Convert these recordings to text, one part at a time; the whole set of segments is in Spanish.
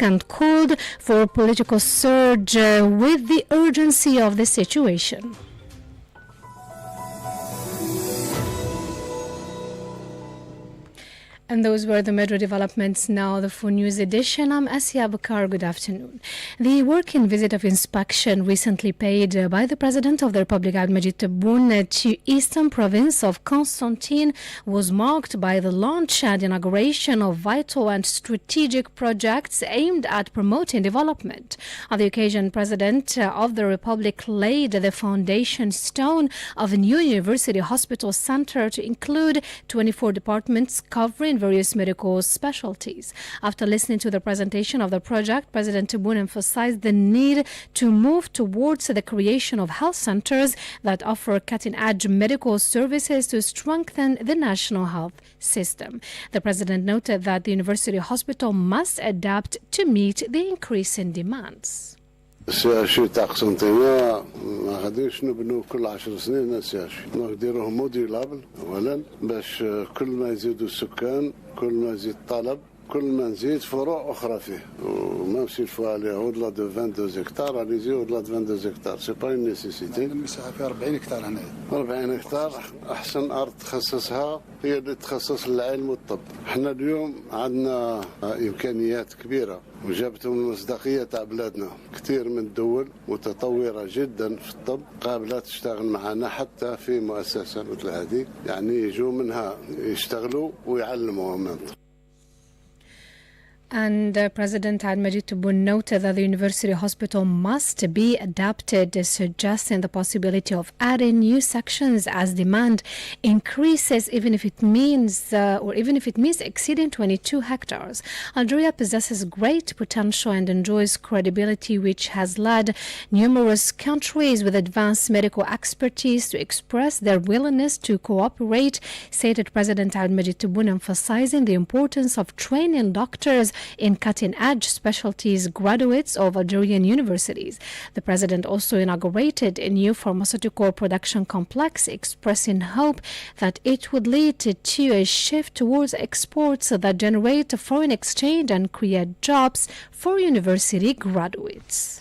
and called for a political surge with the urgency of the situation. And those were the Metro developments. Now the full news edition. I'm Asia Bakar. Good afternoon. The working visit of inspection recently paid by the President of the Republic, Abdelmajid Tebboune, to eastern province of Constantine was marked by the launch and inauguration of vital and strategic projects aimed at promoting development. On the occasion, President of the Republic laid the foundation stone of a new university hospital center to include 24 departments covering various medical specialties. After listening to the presentation of the project, President Tebboune emphasized the need to move towards the creation of health centers that offer cutting-edge medical services to strengthen the national health system. The President noted that the university hospital must adapt to meet the increase in demands. السياشي تاع قسنطينة ما غاديش نبنوا كل 10 سنين السياشي نديروه موديلابل اولا باش كل ما يزيدوا السكان كل ما يزيد الطلب كل ما نزيد فروع اخرى فيه وما مشي الفوا عليه au-delà de 22 هكتار على يزيد au-delà de 22 هكتار سي با اون نيسيسيتي. المساحه فيها 40 هكتار هنا 40 هكتار احسن ارض تخصصها هي اللي تخصص العلم والطب. احنا اليوم عندنا امكانيات كبيره وجابتهم المصداقيه تاع بلادنا. كثير من الدول متطوره جدا في الطب قابله تشتغل معنا حتى في مؤسسه مثل هذه يعني يجوا منها يشتغلوا ويعلموا منطق. And President Abdelmajid Tebboune noted that the university hospital must be adapted, suggesting the possibility of adding new sections as demand increases, even if it means exceeding 22 hectares. Algeria possesses great potential and enjoys credibility, which has led numerous countries with advanced medical expertise to express their willingness to cooperate, stated President Abdelmajid Tebboune, emphasizing the importance of training doctors in cutting-edge specialties graduates of Algerian universities. The president also inaugurated a new pharmaceutical production complex, expressing hope that it would lead to a shift towards exports that generate foreign exchange and create jobs for university graduates.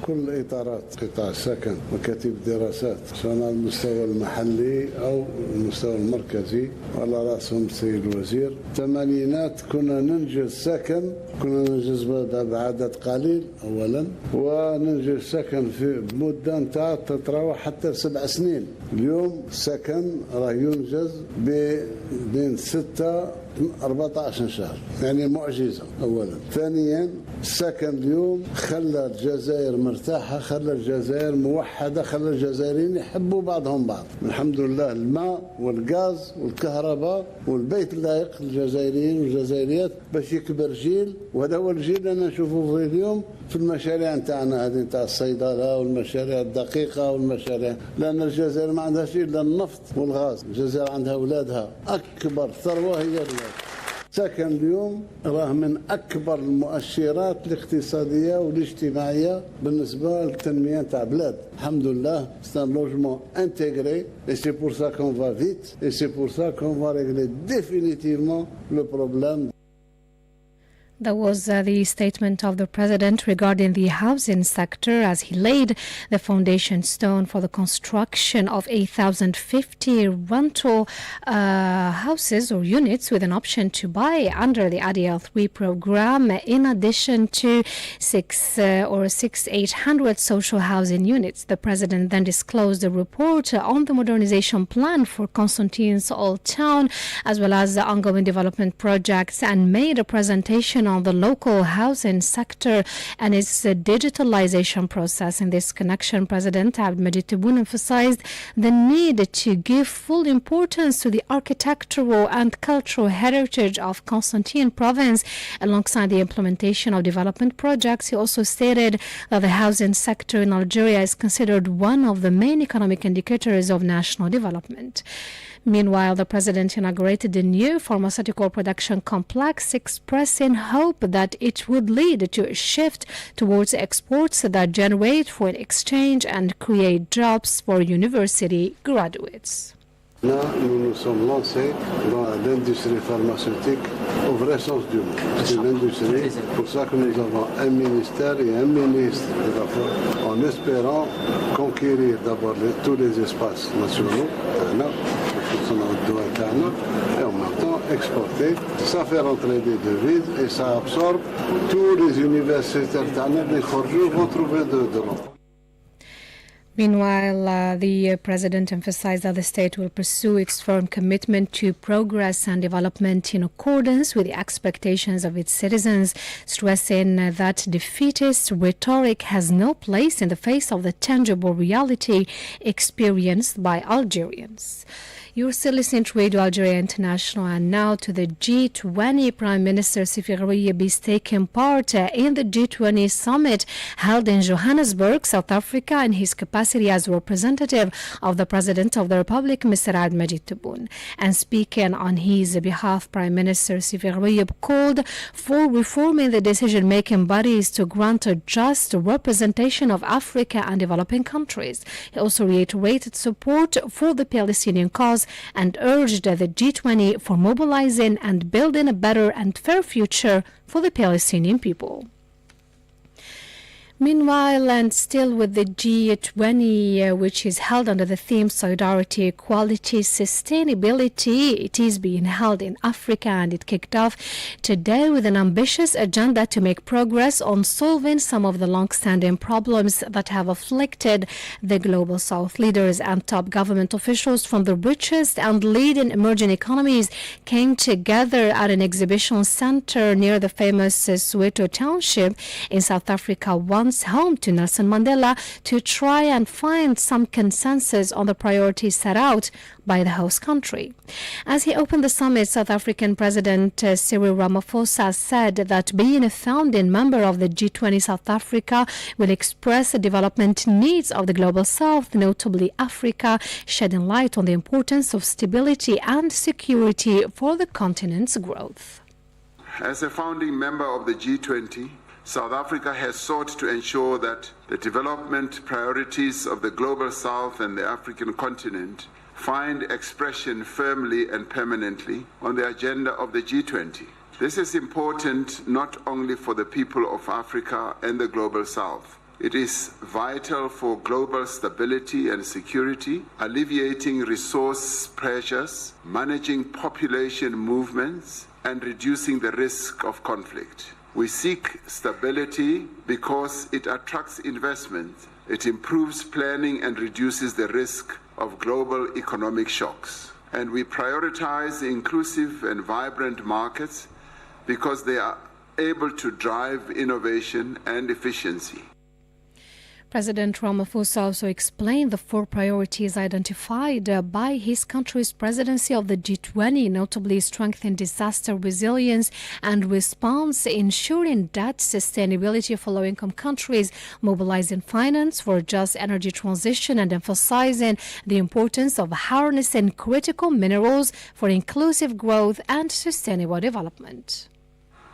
كل إطارات قطاع السكن وكتيب الدراسات سواء على المستوى المحلي أو المستوى المركزي وعلى رأسهم السيد الوزير. الثمانينات كنا ننجز سكن كنا ننجز بعدد قليل أولا وننجز سكن في مدة نتاع تتراوح حتى 7 سنين. اليوم السكن راه ينجز بين 6 14 شهر يعني معجزة أولا. ثانيا السكن اليوم خلى الجزائر مرتاحة خلى الجزائر موحدة خلى الجزائريين يحبوا بعضهم بعض. الحمد لله الماء والغاز والكهرباء والبيت اللائق للجزائريين والجزائريات باش يكبر جيل وهذا هو الجيل اللي نشوفه في اليوم في المشاريع نتاعنا هذه نتاع الصيدلة والمشاريع الدقيقة والمشاريع لأن الجزائر ما عندهاش إلا النفط والغاز. الجزائر عندها أولادها أكبر ثروة هي الولاد. سكن اليوم راه من أكبر المؤشرات الاقتصادية والاجتماعية بالنسبة للتنمية تاع بلاد. الحمد لله c'est un logement intégré et c'est pour ça qu'on va vite et c'est pour ça qu'on va régler définitivement le problème. That was the statement of the president regarding the housing sector as he laid the foundation stone for the construction of 8,050 rental houses or units with an option to buy under the ADL3 program, in addition to 6,800 social housing units. The president then disclosed the report on the modernization plan for Constantine's Old Town, as well as the ongoing development projects, and made a presentation on the local housing sector and its digitalization process. In this connection, President Abdelmajid Tebboune emphasized the need to give full importance to the architectural and cultural heritage of Constantine province alongside the implementation of development projects. He also stated that the housing sector in Algeria is considered one of the main economic indicators of national development. Meanwhile, the president inaugurated a new pharmaceutical production complex, expressing hope that it would lead to a shift towards exports that generate foreign exchange and create jobs for university graduates. Là, nous nous sommes lancés dans l'industrie pharmaceutique au vrai sens du mot. C'est l'industrie, c'est pour ça que nous avons un ministère et un ministre en espérant conquérir d'abord tous les espaces nationaux, et en même temps exporter. Ça fait rentrer des devises et ça absorbe tous les universitaires les forgeurs vont trouver de l'emploi. Meanwhile, the president emphasized that the state will pursue its firm commitment to progress and development in accordance with the expectations of its citizens, stressing that defeatist rhetoric has no place in the face of the tangible reality experienced by Algerians. You're still listening to Radio Algeria International, and now to the G20. Prime Minister Sifir Rouyebi is taking part in the G20 summit held in Johannesburg, South Africa, in his capacity as representative of the President of the Republic, Mr. Abdelmajid Tebboune. And speaking on his behalf, Prime Minister Sifir Rouyebi called for reforming the decision-making bodies to grant a just representation of Africa and developing countries. He also reiterated support for the Palestinian cause and urged the G20 for mobilizing and building a better and fair future for the Palestinian people. Meanwhile, and still with the G20, which is held under the theme Solidarity, Equality, Sustainability, it is being held in Africa, and it kicked off today with an ambitious agenda to make progress on solving some of the long-standing problems that have afflicted the Global South. Leaders and top government officials from the richest and leading emerging economies came together at an exhibition center near the famous Soweto township in South Africa, once home to Nelson Mandela, to try and find some consensus on the priorities set out by the host country. As he opened the summit, South African President Cyril Ramaphosa said that being a founding member of the G20, South Africa will express the development needs of the Global South, notably Africa, shedding light on the importance of stability and security for the continent's growth. As a founding member of the G20, South Africa has sought to ensure that the development priorities of the Global South and the African continent find expression firmly and permanently on the agenda of the G20. This is important not only for the people of Africa and the Global South. It is vital for global stability and security, alleviating resource pressures, managing population movements, and reducing the risk of conflict. We seek stability because it attracts investment, it improves planning and reduces the risk of global economic shocks. And we prioritize inclusive and vibrant markets because they are able to drive innovation and efficiency. President Ramaphosa also explained the 4 priorities identified by his country's presidency of the G20, notably strengthening disaster resilience and response, ensuring debt sustainability for low-income countries, mobilizing finance for a just energy transition, and emphasizing the importance of harnessing critical minerals for inclusive growth and sustainable development.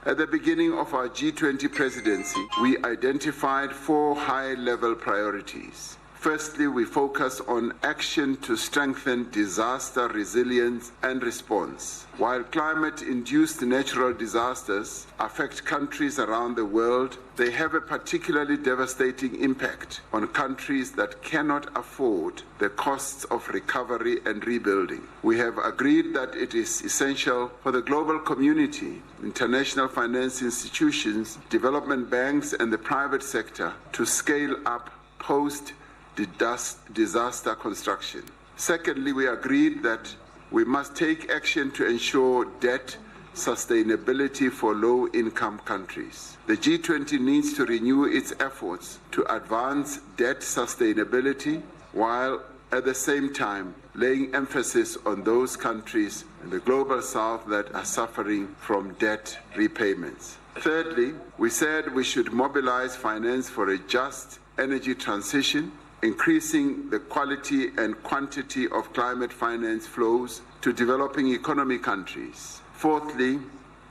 At the beginning of our G20 presidency, we identified 4 high-level priorities. Firstly, we focus on action to strengthen disaster resilience and response. While climate-induced natural disasters affect countries around the world, they have a particularly devastating impact on countries that cannot afford the costs of recovery and rebuilding. We have agreed that it is essential for the global community, international finance institutions, development banks, and the private sector to scale up post-disaster construction. Secondly, we agreed that we must take action to ensure debt sustainability for low-income countries. The G20 needs to renew its efforts to advance debt sustainability while at the same time laying emphasis on those countries in the Global South that are suffering from debt repayments. Thirdly, we said we should mobilize finance for a just energy transition, increasing the quality and quantity of climate finance flows to developing economy countries. Fourthly,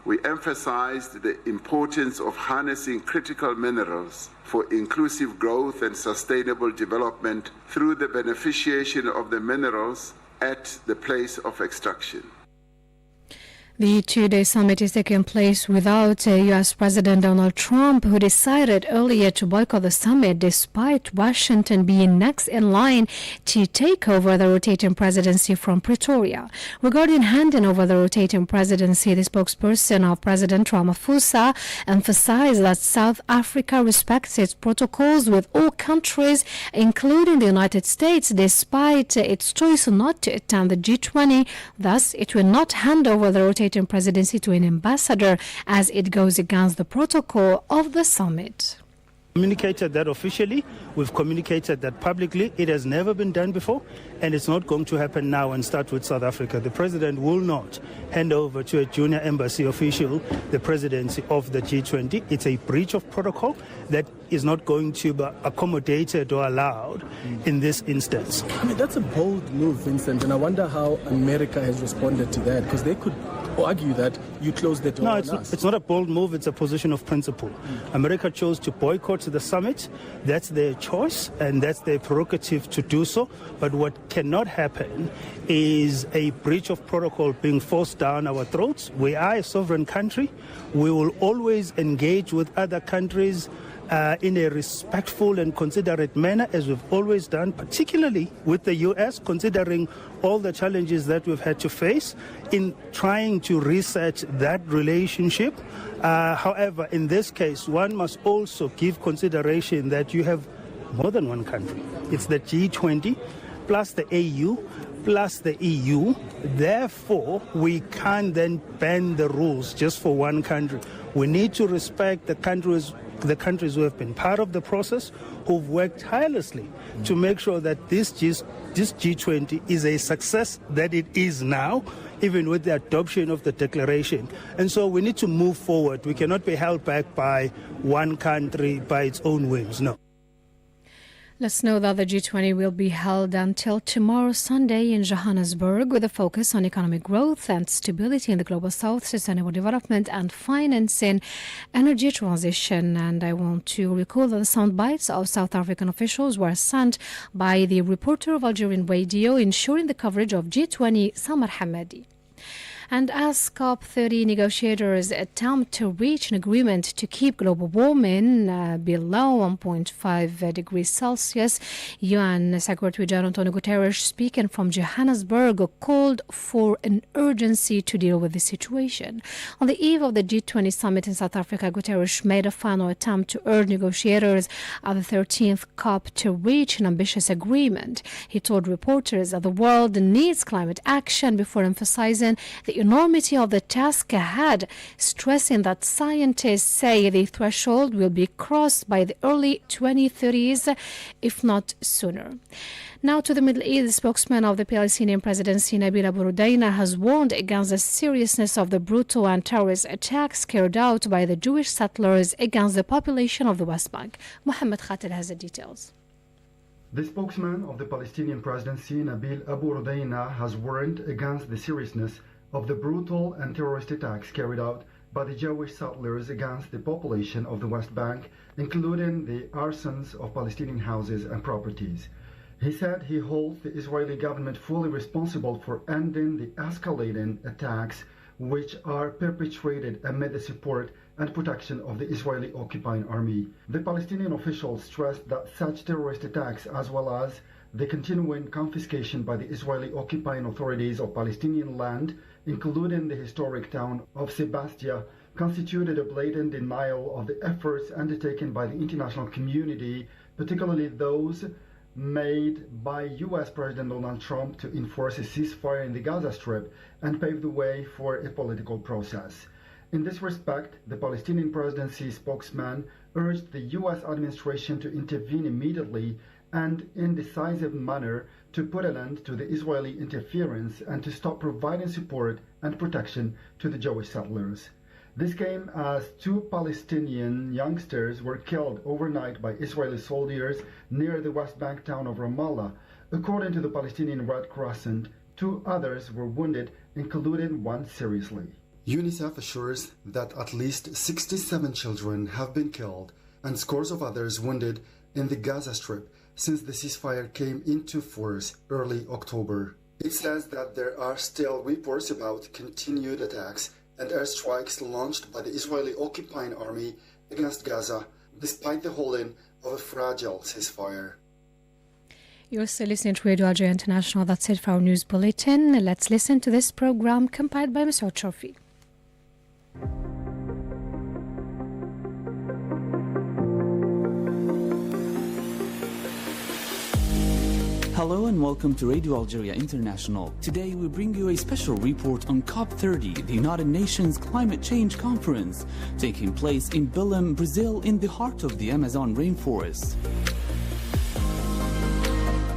we emphasized the importance of harnessing critical minerals for inclusive growth and sustainable development through the beneficiation of the minerals at the place of extraction. The two-day summit is taking place without U.S. President Donald Trump, who decided earlier to boycott the summit despite Washington being next in line to take over the rotating presidency from Pretoria. Regarding handing over the rotating presidency, the spokesperson of President Ramaphosa emphasized that South Africa respects its protocols with all countries, including the United States, despite its choice not to attend the G20. Thus, it will not hand over the rotating presidency to an ambassador, as it goes against the protocol of the summit. Communicated that officially, we've communicated that publicly. It has never been done before, and it's not going to happen now and start with South Africa. The president will not hand over to a junior embassy official the presidency of the G20. It's a breach of protocol that is not going to be accommodated or allowed in this instance. I mean, that's a bold move, Vincent, and I wonder how America has responded to that, because they could argue that you closed the door No, on us. It's not a bold move, it's a position of principle. America chose to boycott the summit. That's their choice, and that's their prerogative to do so. But what cannot happen is a breach of protocol being forced down our throats. We are a sovereign country. We will always engage with other countries in a respectful and considerate manner, as we've always done, particularly with the U.S., considering all the challenges that we've had to face in trying to reset that relationship. However, in this case, one must also give consideration that you have more than one country. It's the G20 plus the AU plus the EU. Therefore, we can't then bend the rules just for one country. We need to respect the countries who have been part of the process, who've worked tirelessly to make sure that this G20 is a success that it is now, even with the adoption of the declaration. And so we need to move forward. We cannot be held back by one country by its own whims, no. Let's know that the G20 will be held until tomorrow, Sunday, in Johannesburg, with a focus on economic growth and stability in the Global South, sustainable development and financing energy transition. And I want to recall that the sound bites of South African officials were sent by the reporter of Algerian radio, ensuring the coverage of G20, Samar Hamadi. And as COP30 negotiators attempt to reach an agreement to keep global warming below 1.5 degrees Celsius, UN Secretary General Antonio Guterres, speaking from Johannesburg, called for an urgency to deal with the situation. On the eve of the G20 summit in South Africa, Guterres made a final attempt to urge negotiators at the 13th COP to reach an ambitious agreement. He told reporters that the world needs climate action before emphasizing the enormity of the task ahead, stressing that scientists say the threshold will be crossed by the early 2030s, if not sooner. Now to the Middle East, the spokesman of the Palestinian presidency, Nabil Abu Rudaina, has warned against the seriousness of the brutal and terrorist attacks carried out by the Jewish settlers against the population of the West Bank. Mohammed Khater has the details. The spokesman of the Palestinian presidency, Nabil Abu Rudaina, has warned against the seriousness of the brutal and terrorist attacks carried out by the Jewish settlers against the population of the West Bank, including the arsons of Palestinian houses and properties. He said he holds the Israeli government fully responsible for ending the escalating attacks which are perpetrated amid the support and protection of the Israeli occupying army. The Palestinian officials stressed that such terrorist attacks, as well as the continuing confiscation by the Israeli occupying authorities of Palestinian land, including the historic town of Sebastia, constituted a blatant denial of the efforts undertaken by the international community, particularly those made by U.S. President Donald Trump to enforce a ceasefire in the Gaza Strip and pave the way for a political process. In this respect, the Palestinian presidency spokesman urged the U.S. administration to intervene immediately and in decisive manner to put an end to the Israeli interference and to stop providing support and protection to the Jewish settlers. This came as 2 Palestinian youngsters were killed overnight by Israeli soldiers near the West Bank town of Ramallah. According to the Palestinian Red Crescent, 2 others were wounded, including one seriously. UNICEF assures that at least 67 children have been killed and scores of others wounded in the Gaza Strip since the ceasefire came into force early October. It says that there are still reports about continued attacks and airstrikes launched by the Israeli occupying army against Gaza, despite the holding of a fragile ceasefire. You're still listening to Radio Algeria International. That's it for our news bulletin. Let's listen to this program compiled by Mr. Trophy. Hello and welcome to Radio Algeria International. Today we bring you a special report on COP30, the United Nations Climate Change Conference, taking place in Belém, Brazil, in the heart of the Amazon rainforest.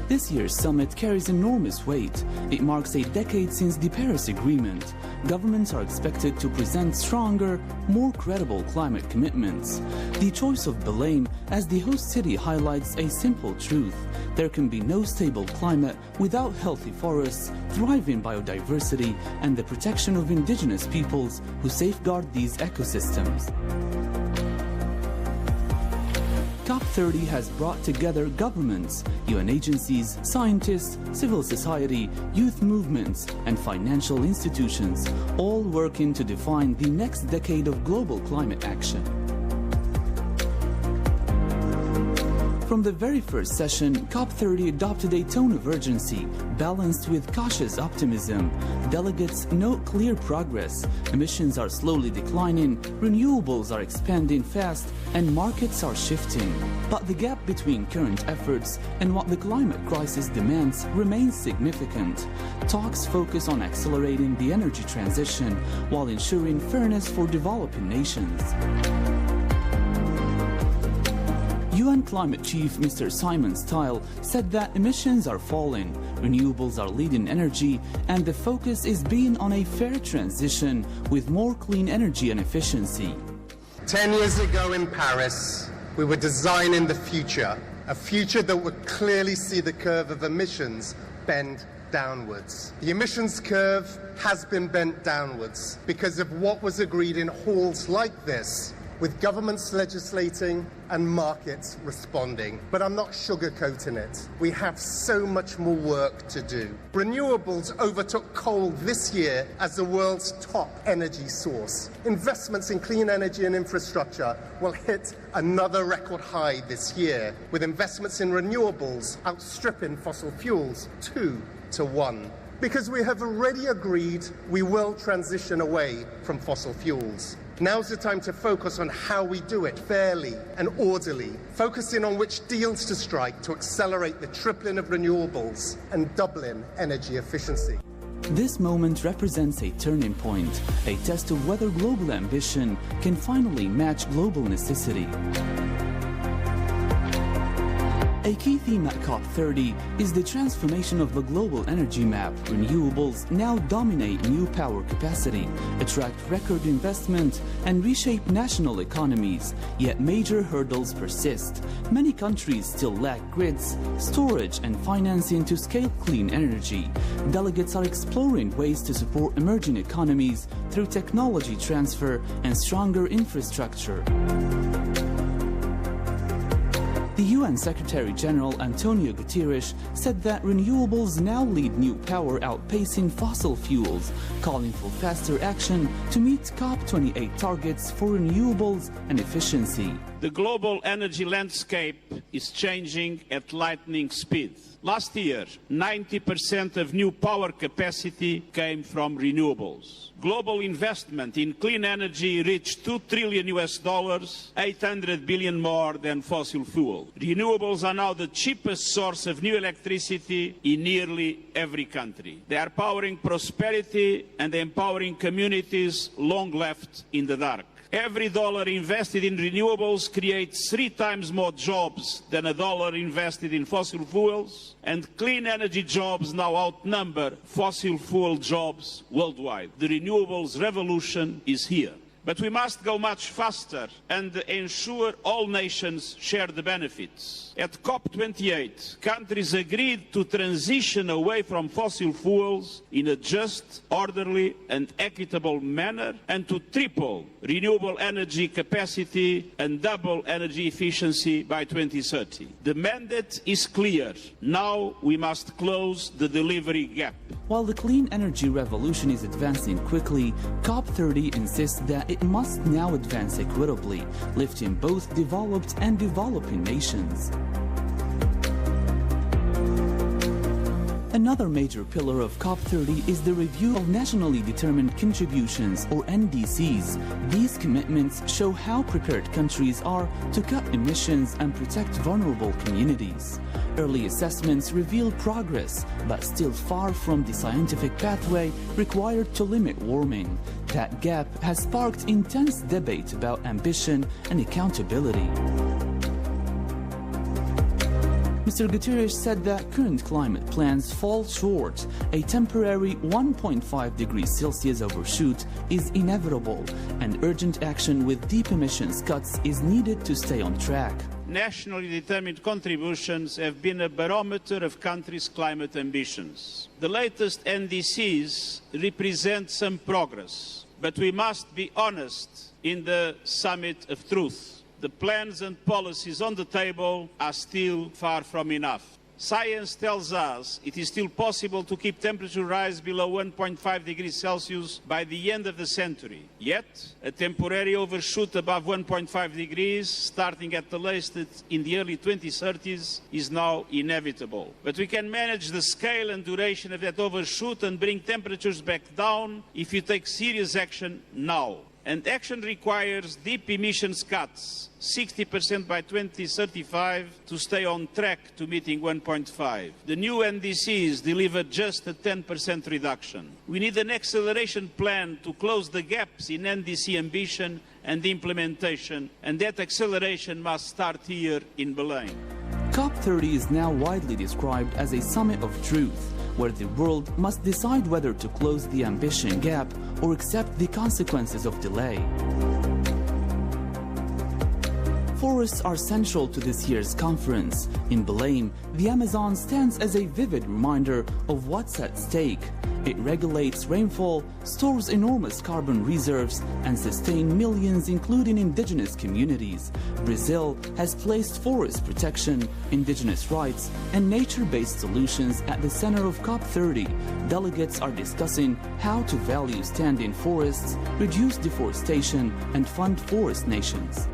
This year's summit carries enormous weight. It marks a decade since the Paris Agreement. Governments are expected to present stronger, more credible climate commitments. The choice of Belém as the host city highlights a simple truth. There can be no stable climate without healthy forests, thriving biodiversity, and the protection of indigenous peoples who safeguard these ecosystems. COP30 has brought together governments, UN agencies, scientists, civil society, youth movements, and financial institutions, all working to define the next decade of global climate action. From the very first session, COP30 adopted a tone of urgency, balanced with cautious optimism. Delegates note clear progress. Emissions are slowly declining, renewables are expanding fast, and markets are shifting. But the gap between current efforts and what the climate crisis demands remains significant. Talks focus on accelerating the energy transition while ensuring fairness for developing nations. UN Climate Chief Mr. Simon Style said that emissions are falling, renewables are leading energy, and the focus is being on a fair transition with more clean energy and efficiency. 10 years ago in Paris, we were designing the future, a future that would clearly see the curve of emissions bend downwards. The emissions curve has been bent downwards because of what was agreed in halls like this, with governments legislating and markets responding. But I'm not sugarcoating it. We have so much more work to do. Renewables overtook coal this year as the world's top energy source. Investments in clean energy and infrastructure will hit another record high this year, with investments in renewables outstripping fossil fuels 2-to-1. Because we have already agreed we will transition away from fossil fuels. Now's the time to focus on how we do it fairly and orderly, focusing on which deals to strike to accelerate the tripling of renewables and doubling energy efficiency. This moment represents a turning point, a test of whether global ambition can finally match global necessity. A key theme at COP30 is the transformation of the global energy map. Renewables now dominate new power capacity, attract record investment, and reshape national economies. Yet major hurdles persist. Many countries still lack grids, storage, and financing to scale clean energy. Delegates are exploring ways to support emerging economies through technology transfer and stronger infrastructure. The UN Secretary-General Antonio Guterres said that renewables now lead new power, outpacing fossil fuels, calling for faster action to meet COP28 targets for renewables and efficiency. The global energy landscape is changing at lightning speed. Last year, 90% of new power capacity came from renewables. Global investment in clean energy reached $2 trillion, 800 billion more than fossil fuel. Renewables are now the cheapest source of new electricity in nearly every country. They are powering prosperity and empowering communities long left in the dark. Every dollar invested in renewables creates 3 times more jobs than a dollar invested in fossil fuels, and clean energy jobs now outnumber fossil fuel jobs worldwide. The renewables revolution is here. But we must go much faster and ensure all nations share the benefits. At COP28, countries agreed to transition away from fossil fuels in a just, orderly and equitable manner, and to triple renewable energy capacity and double energy efficiency by 2030. The mandate is clear. Now we must close the delivery gap. While the clean energy revolution is advancing quickly, COP30 insists that it must now advance equitably, lifting both developed and developing nations. Another major pillar of COP30 is the review of nationally determined contributions, or NDCs. These commitments show how prepared countries are to cut emissions and protect vulnerable communities. Early assessments reveal progress, but still far from the scientific pathway required to limit warming. That gap has sparked intense debate about ambition and accountability. Mr. Guterres said that current climate plans fall short. A temporary 1.5 degrees Celsius overshoot is inevitable, and urgent action with deep emissions cuts is needed to stay on track. Nationally determined contributions have been a barometer of countries' climate ambitions. The latest NDCs represent some progress, but we must be honest in the summit of truth. The plans and policies on the table are still far from enough. Science tells us it is still possible to keep temperature rise below 1.5 degrees Celsius by the end of the century. Yet, a temporary overshoot above 1.5 degrees, starting at the latest in the early 2030s, is now inevitable. But we can manage the scale and duration of that overshoot and bring temperatures back down if you take serious action now. And action requires deep emissions cuts, 60% by 2035, to stay on track to meeting 1.5. The new NDCs deliver just a 10% reduction. We need an acceleration plan to close the gaps in NDC ambition and implementation, and that acceleration must start here in Belém. COP30 is now widely described as a summit of truth, where the world must decide whether to close the ambition gap or accept the consequences of delay. Forests are central to this year's conference. In Belém, the Amazon stands as a vivid reminder of what's at stake. It regulates rainfall, stores enormous carbon reserves, and sustains millions, including indigenous communities. Brazil has placed forest protection, indigenous rights, and nature-based solutions at the center of COP30. Delegates are discussing how to value standing forests, reduce deforestation, and fund forest nations.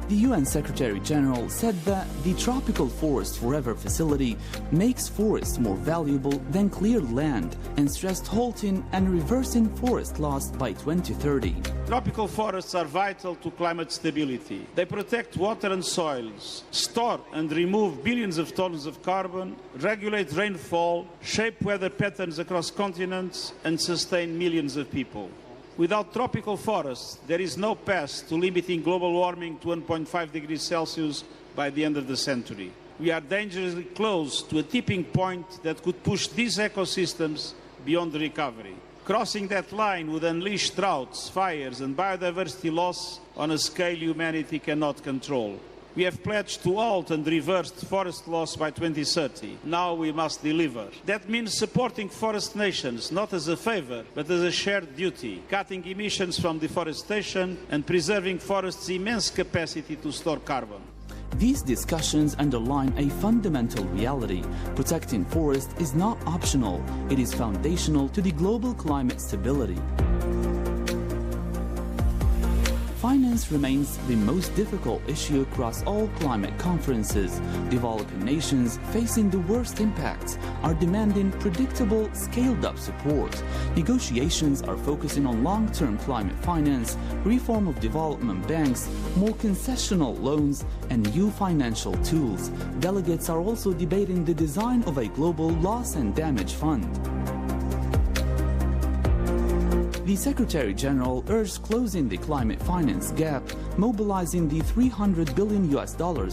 The UN Secretary General said that the Tropical Forest Forever facility makes forests more valuable than cleared land, and stressed halting and reversing forest loss by 2030. Tropical forests are vital to climate stability. They protect water and soils, store and remove billions of tons of carbon, regulate rainfall, shape weather patterns across continents, and sustain millions of people. Without tropical forests, there is no path to limiting global warming to 1.5 degrees Celsius by the end of the century. We are dangerously close to a tipping point that could push these ecosystems beyond recovery. Crossing that line would unleash droughts, fires, and biodiversity loss on a scale humanity cannot control. We have pledged to halt and reverse forest loss by 2030. Now we must deliver. That means supporting forest nations, not as a favor, but as a shared duty, cutting emissions from deforestation and preserving forests' immense capacity to store carbon. These discussions underline a fundamental reality. Protecting forests is not optional. It is foundational to the global climate stability. Finance remains the most difficult issue across all climate conferences. Developing nations facing the worst impacts are demanding predictable, scaled-up support. Negotiations are focusing on long-term climate finance, reform of development banks, more concessional loans, and new financial tools. Delegates are also debating the design of a global loss and damage fund. The Secretary General urged closing the climate finance gap, mobilizing the $300 billion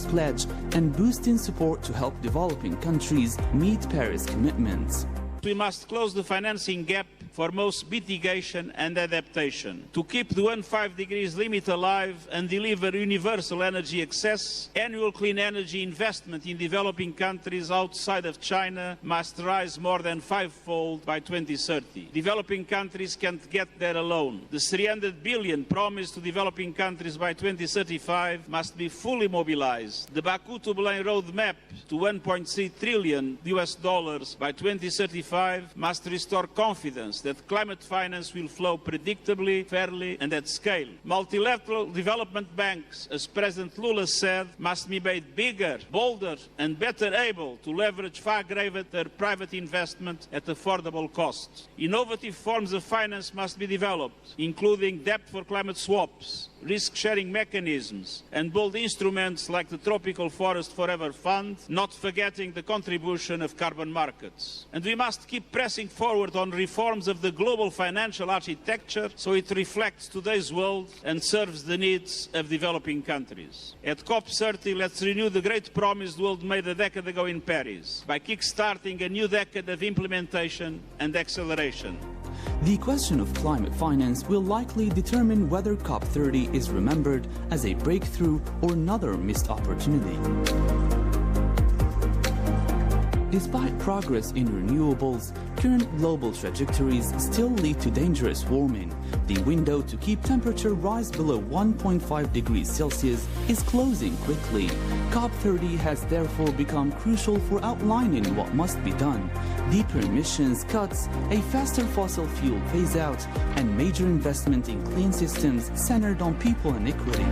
pledge, and boosting support to help developing countries meet Paris commitments. We must close the financing gap foremost mitigation and adaptation. To keep the 1.5 degrees limit alive and deliver universal energy access, annual clean energy investment in developing countries outside of China must rise more than fivefold by 2030. Developing countries can't get there alone. The 300 billion promised to developing countries by 2035 must be fully mobilized. The Baku to Belém roadmap to $1.3 trillion by 2035 must restore confidence that climate finance will flow predictably, fairly and at scale. Multilateral development banks, as President Lula said, must be made bigger, bolder and better able to leverage far greater private investment at affordable costs. Innovative forms of finance must be developed, including debt for climate swaps, risk-sharing mechanisms and bold instruments like the Tropical Forest Forever Fund, not forgetting the contribution of carbon markets. And we must keep pressing forward on reforms of the global financial architecture so it reflects today's world and serves the needs of developing countries. At COP30, let's renew the great promise the world made a decade ago in Paris by kick-starting a new decade of implementation and acceleration. The question of climate finance will likely determine whether COP30 is remembered as a breakthrough or another missed opportunity. Despite progress in renewables, current global trajectories still lead to dangerous warming. The window to keep temperature rise below 1.5 degrees Celsius is closing quickly. COP30 has therefore become crucial for outlining what must be done. Deeper emissions cuts, a faster fossil fuel phase-out, and major investment in clean systems centered on people and equity.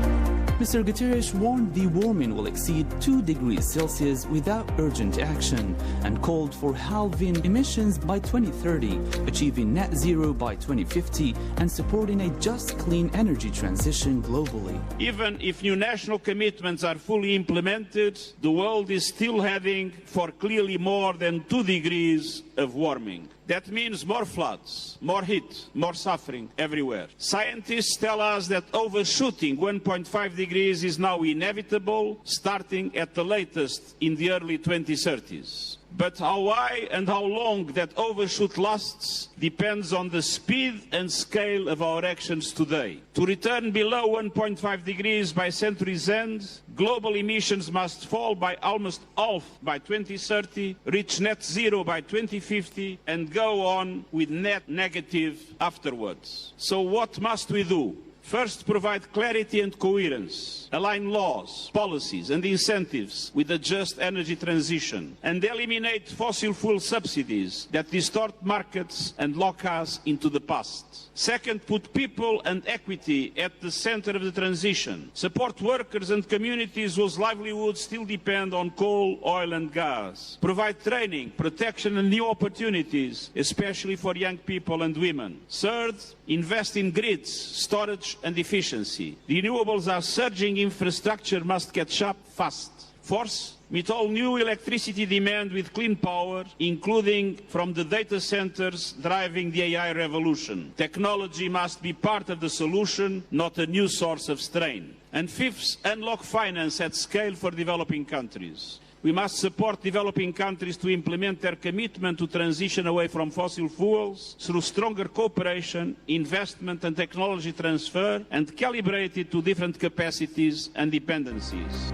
Mr. Guterres warned the warming will exceed 2 degrees Celsius without urgent action and called for halving emissions by 2030, achieving net zero by 2050 and supporting a just clean energy transition globally. Even if new national commitments are fully implemented, the world is still heading for clearly more than 2 degrees of warming. That means more floods, more heat, more suffering everywhere. Scientists tell us that overshooting 1.5 degrees is now inevitable, starting at the latest in the early 2030s. But how high and how long that overshoot lasts depends on the speed and scale of our actions today. To return below 1.5 degrees by century's end, global emissions must fall by almost half by 2030, reach net zero by 2050, and go on with net negative afterwards. So what must we do? First, provide clarity and coherence, align laws, policies and incentives with a just energy transition, and eliminate fossil fuel subsidies that distort markets and lock us into the past. Second, put people and equity at the center of the transition. Support workers and communities whose livelihoods still depend on coal, oil and gas. Provide training, protection and new opportunities, especially for young people and women. Third, invest in grids, storage and efficiency. Renewables are surging, infrastructure must catch up fast. Fourth, meet all new electricity demand with clean power, including from the data centers driving the AI revolution. Technology must be part of the solution, not a new source of strain. And fifth, unlock finance at scale for developing countries. We must support developing countries to implement their commitment to transition away from fossil fuels through stronger cooperation, investment and technology transfer, and calibrate it to different capacities and dependencies.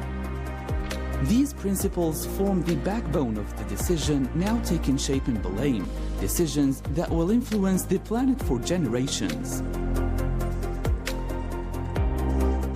These principles form the backbone of the decision now taking shape in Belém, decisions that will influence the planet for generations.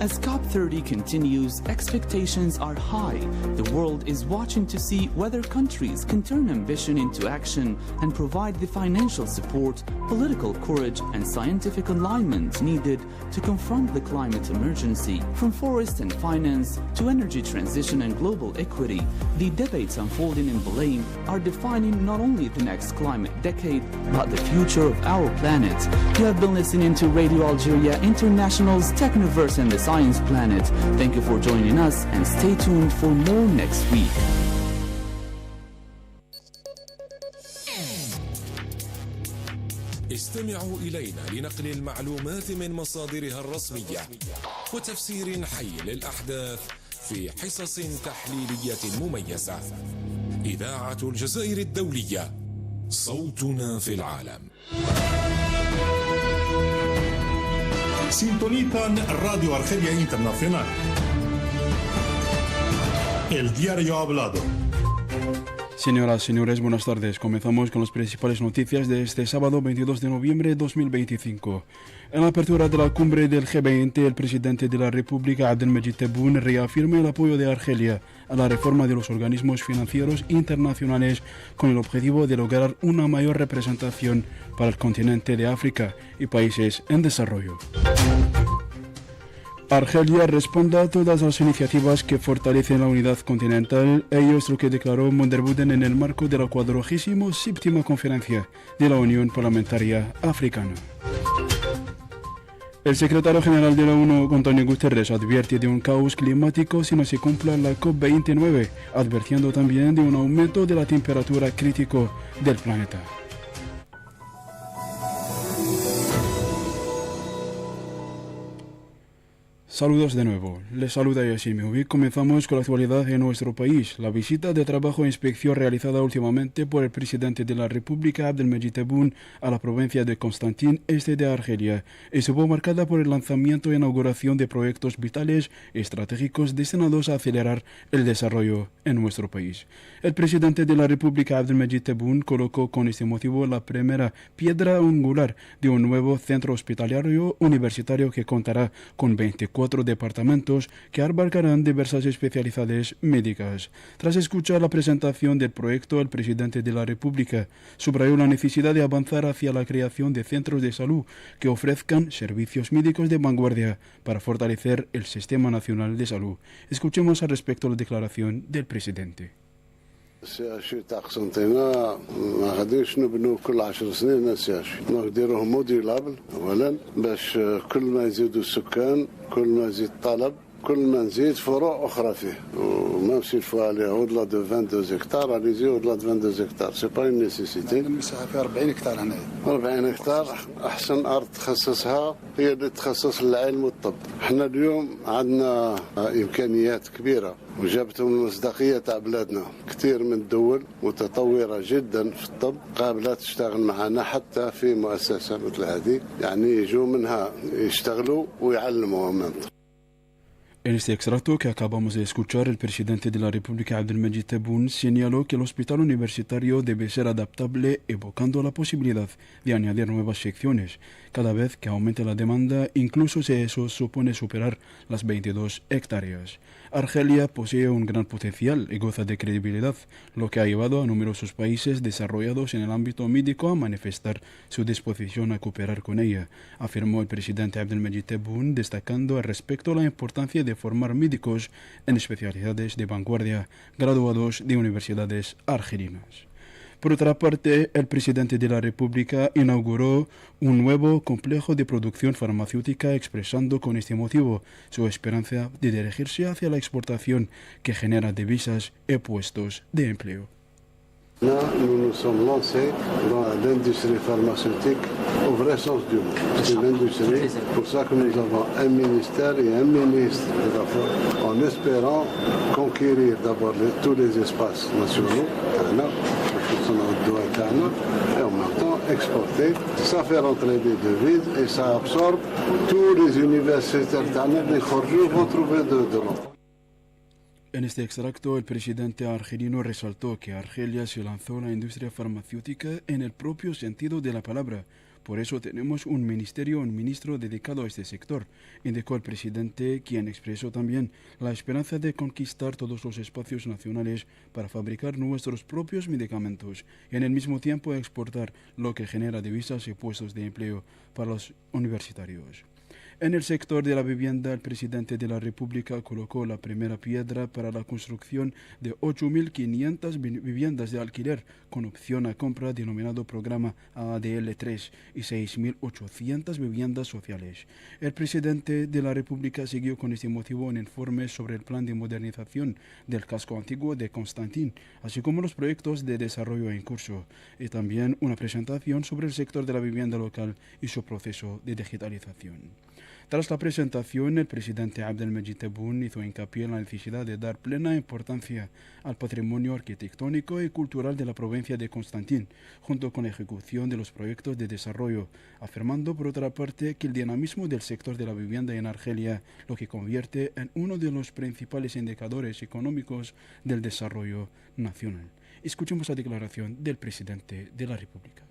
As COP30 continues, expectations are high. The world is watching to see whether countries can turn ambition into action and provide the financial support, political courage and scientific alignment needed to confront the climate emergency. From forest and finance to energy transition and global equity, the debates unfolding in Belém are defining not only the next climate decade, but the future of our planet. You have been listening to Radio Algeria International's Technoverse and the Science Planet. Thank you for joining us and stay tuned for more next week. استمعوا إلينا لنقل المعلومات من مصادرها الرسمية وتفسير حي للأحداث في حصص تحليلية مميزة. إذاعة الجزائر الدولية، صوتنا في العالم. Sintonizan Radio Argelia Internacional. El diario hablado. Señoras, señores, buenas tardes. Comenzamos con las principales noticias de este sábado 22 de noviembre de 2025. En la apertura de la cumbre del G20, el presidente de la República, Abdelmejid Tebboune, reafirma el apoyo de Argelia a la reforma de los organismos financieros internacionales con el objetivo de lograr una mayor representación para el continente de África y países en desarrollo. Argelia responde a todas las iniciativas que fortalecen la unidad continental, ello es lo que declaró Monderbuden en el marco de la 47ª conferencia de la Unión Parlamentaria Africana. El secretario general de la ONU, Antonio Guterres, advierte de un caos climático si no se cumpla la COP29, advirtiendo también de un aumento de la temperatura crítico del planeta. Saludos de nuevo, les saluda Yashimi. Hoy comenzamos con la actualidad en nuestro país. La visita de trabajo e inspección realizada últimamente por el presidente de la República, Abdelmejid Tebboune, a la provincia de Constantin, este de Argelia, estuvo marcada por el lanzamiento e inauguración de proyectos vitales y estratégicos destinados a acelerar el desarrollo en nuestro país. El presidente de la República, Abdelmejid Tebboune, colocó con este motivo la primera piedra angular de un nuevo centro hospitalario universitario que contará con 24 departamentos que abarcarán diversas especialidades médicas. Tras escuchar la presentación del proyecto, el presidente de la República subrayó la necesidad de avanzar hacia la creación de centros de salud que ofrezcan servicios médicos de vanguardia para fortalecer el Sistema Nacional de Salud. Escuchemos al respecto la declaración del presidente. السياشي تاع قسنطينة ما غاديش نبنوا كل 10 سنين السياشي نديروه موديلابل اولا باش كل ما يزيدوا السكان كل ما يزيد الطلب كل ما نزيد فروع اخرى فيه وما نمشي الفوا عليه au-delà de 22 hectares allez-y au-delà de 22 hectares c'est pas une nécessité المساحة فيها 40 هكتار هنا 40 هكتار احسن ارض تخصصها هي اللي تخصص للعلم والطب احنا اليوم عندنا امكانيات كبيرة وجابتهم المصداقية تاع بلادنا كثير من الدول متطورة جدا في الطب قابلة تشتغل معنا حتى في مؤسسة مثل هذه يعني يجوا منها يشتغلوا ويعلموا هم. En este extracto que acabamos de escuchar, el presidente de la República, Abdelmejid Tebboune, señaló que el hospital universitario debe ser adaptable, evocando la posibilidad de añadir nuevas secciones. Cada vez que aumente la demanda, incluso si eso supone superar las 22 hectáreas. Argelia posee un gran potencial y goza de credibilidad, lo que ha llevado a numerosos países desarrollados en el ámbito médico a manifestar su disposición a cooperar con ella, afirmó el presidente Abdelmejid Tebboune, destacando al respecto la importancia de formar médicos en especialidades de vanguardia graduados de universidades argelinas. Por otra parte, el presidente de la República inauguró un nuevo complejo de producción farmacéutica, expresando con este motivo su esperanza de dirigirse hacia la exportación que genera divisas y puestos de empleo. Nous nous sommes lancés dans l'industrie pharmaceutique au vrai sens du mot. C'est l'industrie, pour ça que nous avons un ministère et un ministre en espérant conquérir d'abord tous les espaces nationaux, et en même temps exporter. Ça fait rentrer des devises et ça absorbe tous les universitaires qui vont trouver de l'emploi. En este extracto, el presidente argelino resaltó que Argelia se lanzó a la industria farmacéutica en el propio sentido de la palabra. Por eso tenemos un ministro dedicado a este sector, indicó el presidente, quien expresó también la esperanza de conquistar todos los espacios nacionales para fabricar nuestros propios medicamentos y en el mismo tiempo exportar, lo que genera divisas y puestos de empleo para los universitarios. En el sector de la vivienda, el presidente de la República colocó la primera piedra para la construcción de 8.500 viviendas de alquiler con opción a compra denominado programa ADL3 y 6.800 viviendas sociales. El presidente de la República siguió con este motivo un informe sobre el plan de modernización del casco antiguo de Constantin, así como los proyectos de desarrollo en curso, y también una presentación sobre el sector de la vivienda local y su proceso de digitalización. Tras la presentación, el presidente Abdelmajid Tebboune hizo hincapié en la necesidad de dar plena importancia al patrimonio arquitectónico y cultural de la provincia de Constantin, junto con la ejecución de los proyectos de desarrollo, afirmando por otra parte que el dinamismo del sector de la vivienda en Argelia lo que convierte en uno de los principales indicadores económicos del desarrollo nacional. Escuchemos la declaración del presidente de la República.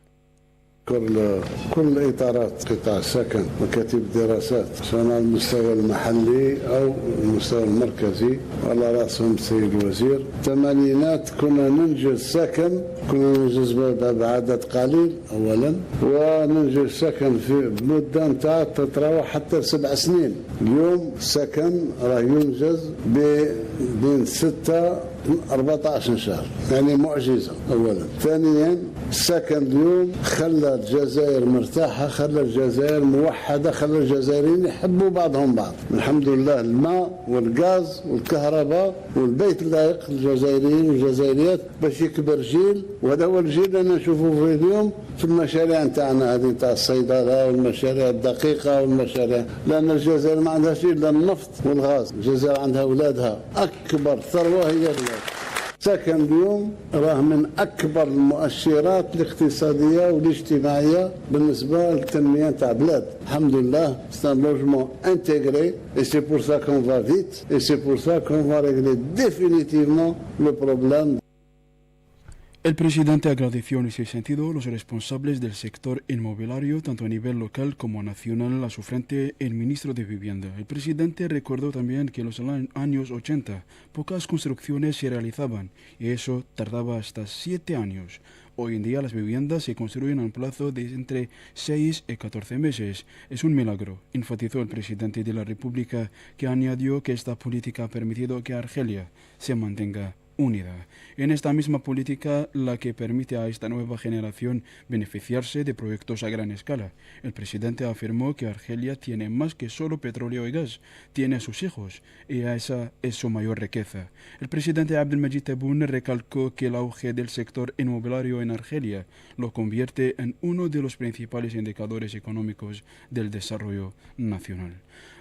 كل إطارات قطاع السكن مكاتب الدراسات سواء على المستوى المحلي أو المستوى المركزي على رأسهم السيد الوزير. الثمانينات كنا ننجز سكن، كنا ننجز بعدد قليل أولا، وننجز سكن في مدة نتاع تتراوح حتى 7 سنين. اليوم السكن راه ينجز بين 6 14 شهر، يعني معجزة أولا. ثانيا السكن اليوم خلى الجزائر مرتاحة، خلى الجزائر موحدة، خلى الجزائريين يحبوا بعضهم بعض. الحمد لله الماء والغاز والكهرباء والبيت اللائق للجزائريين والجزائريات باش يكبر جيل، وهذا هو الجيل اللي نشوفه في اليوم في المشاريع نتاعنا هذه نتاع الصيدلة والمشاريع الدقيقة والمشاريع، لأن الجزائر ما عندهاش إلا النفط والغاز، الجزائر عندها أولادها أكبر ثروة هي الأولاد. سكن اليوم راه من أكبر المؤشرات الاقتصادية والاجتماعية بالنسبة للتنمية تاع بلاد. الحمد لله c'est un logement intégré et c'est pour ça qu'on va vite et c'est pour ça qu'on va régler définitivement le problème. El presidente agradeció en ese sentido a los responsables del sector inmobiliario, tanto a nivel local como nacional, a su frente el ministro de Vivienda. El presidente recordó también que en los años 80 pocas construcciones se realizaban y eso tardaba hasta 7 años. Hoy en día las viviendas se construyen a un plazo de entre 6 y 14 meses. Es un milagro, enfatizó el presidente de la República, que añadió que esta política ha permitido que Argelia se mantenga unida. En esta misma política, la que permite a esta nueva generación beneficiarse de proyectos a gran escala. El presidente afirmó que Argelia tiene más que solo petróleo y gas, tiene a sus hijos, y esa es su mayor riqueza. El presidente Abdelmajid Tebboune recalcó que el auge del sector inmobiliario en Argelia lo convierte en uno de los principales indicadores económicos del desarrollo nacional.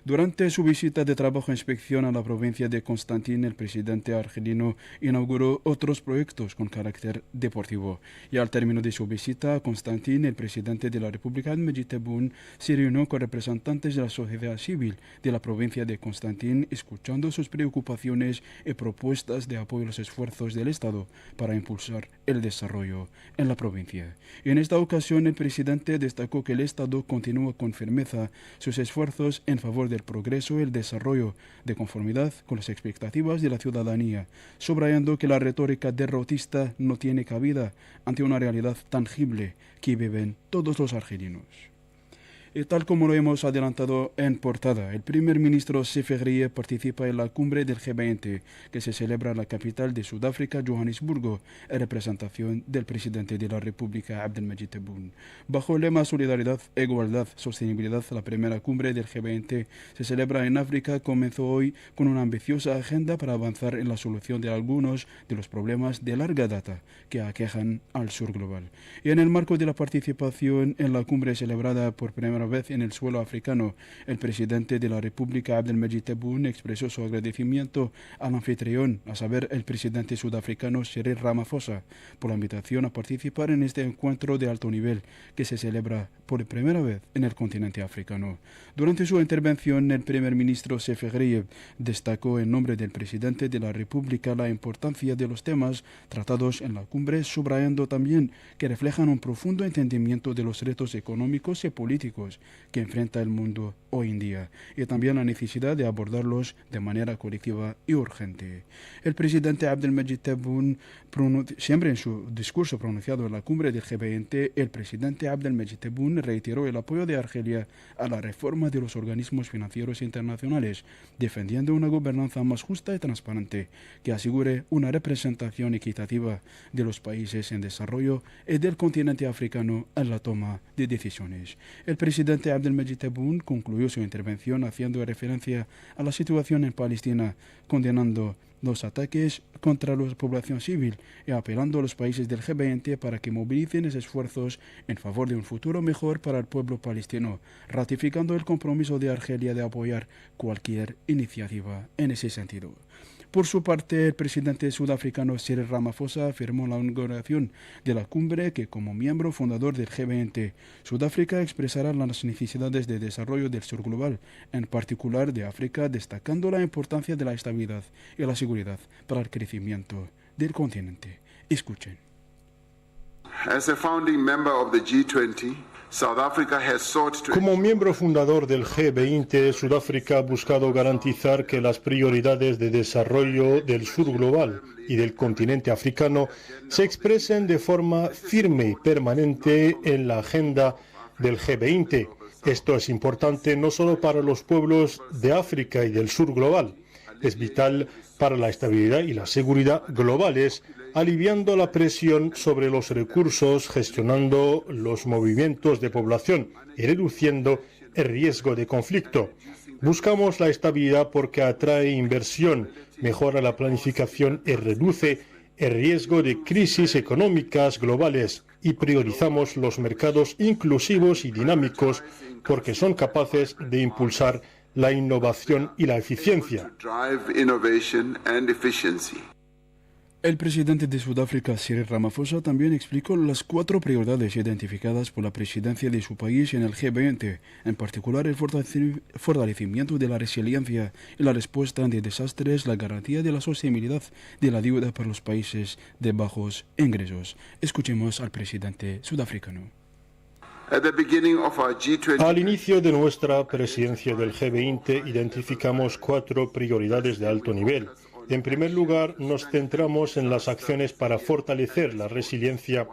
Durante su visita de trabajo e inspección a la provincia de Constantin, el presidente argelino inauguró otros proyectos con carácter deportivo. Y al término de su visita a Constantin, el presidente de la República, Abdelmajid Tebboune, se reunió con representantes de la sociedad civil de la provincia de Constantin, escuchando sus preocupaciones y propuestas de apoyo a los esfuerzos del Estado para impulsar el desarrollo en la provincia. Y en esta ocasión, el presidente destacó que el Estado continúa con firmeza sus esfuerzos en favor del progreso y el desarrollo de conformidad con las expectativas de la ciudadanía, subrayando que la retórica derrotista no tiene cabida ante una realidad tangible que viven todos los argelinos. Y tal como lo hemos adelantado en portada, el primer ministro Sefegrie participa en la cumbre del G20 que se celebra en la capital de Sudáfrica, Johannesburgo, en representación del presidente de la República, Abdelmajid Tebboune. Bajo el lema Solidaridad, Igualdad, Sostenibilidad, la primera cumbre del G20 se celebra en África. Comenzó hoy con una ambiciosa agenda para avanzar en la solución de algunos de los problemas de larga data que aquejan al sur global. Y en el marco de la participación en la cumbre celebrada por primera vez en el suelo africano, el presidente de la República, Abdelmajid Tebboune, expresó su agradecimiento al anfitrión, a saber, el presidente sudafricano Cyril Ramaphosa, por la invitación a participar en este encuentro de alto nivel que se celebra por primera vez en el continente africano. Durante su intervención, el primer ministro Sefegrie destacó en nombre del presidente de la República la importancia de los temas tratados en la cumbre, subrayando también que reflejan un profundo entendimiento de los retos económicos y políticos que enfrenta el mundo hoy en día y también la necesidad de abordarlos de manera colectiva y urgente. El presidente Abdelmajid Tebboune, siempre en su discurso pronunciado en la cumbre del G20, el presidente Abdelmajid Tebboune reiteró el apoyo de Argelia a la reforma de los organismos financieros internacionales, defendiendo una gobernanza más justa y transparente que asegure una representación equitativa de los países en desarrollo y del continente africano en la toma de decisiones. El presidente Abdelmajid Tebboune concluyó su intervención haciendo referencia a la situación en Palestina, condenando los ataques contra la población civil y apelando a los países del G20 para que movilicen esos esfuerzos en favor de un futuro mejor para el pueblo palestino, ratificando el compromiso de Argelia de apoyar cualquier iniciativa en ese sentido. Por su parte, el presidente sudafricano Cyril Ramaphosa afirmó en la inauguración de la cumbre que, como miembro fundador del G20, Sudáfrica expresará las necesidades de desarrollo del sur global, en particular de África, destacando la importancia de la estabilidad y la seguridad para el crecimiento del continente. Escuchen. As a founding member of the G20, South Africa has sought to... Como miembro fundador del G20, Sudáfrica ha buscado garantizar que las prioridades de desarrollo del sur global y del continente africano se expresen de forma firme y permanente en la agenda del G20. Esto es importante no solo para los pueblos de África y del sur global, es vital para la estabilidad y la seguridad globales, aliviando la presión sobre los recursos, gestionando los movimientos de población y reduciendo el riesgo de conflicto. Buscamos la estabilidad porque atrae inversión, mejora la planificación y reduce el riesgo de crisis económicas globales, y priorizamos los mercados inclusivos y dinámicos porque son capaces de impulsar la innovación y la eficiencia. El presidente de Sudáfrica, Cyril Ramaphosa, también explicó las 4 prioridades identificadas por la presidencia de su país en el G20, en particular el fortalecimiento de la resiliencia y la respuesta ante desastres, la garantía de la sostenibilidad de la deuda para los países de bajos ingresos. Escuchemos al presidente sudafricano. Al inicio de nuestra presidencia del G20 identificamos 4 prioridades de alto nivel. En primer lugar, nos centramos en las acciones para fortalecer la resiliencia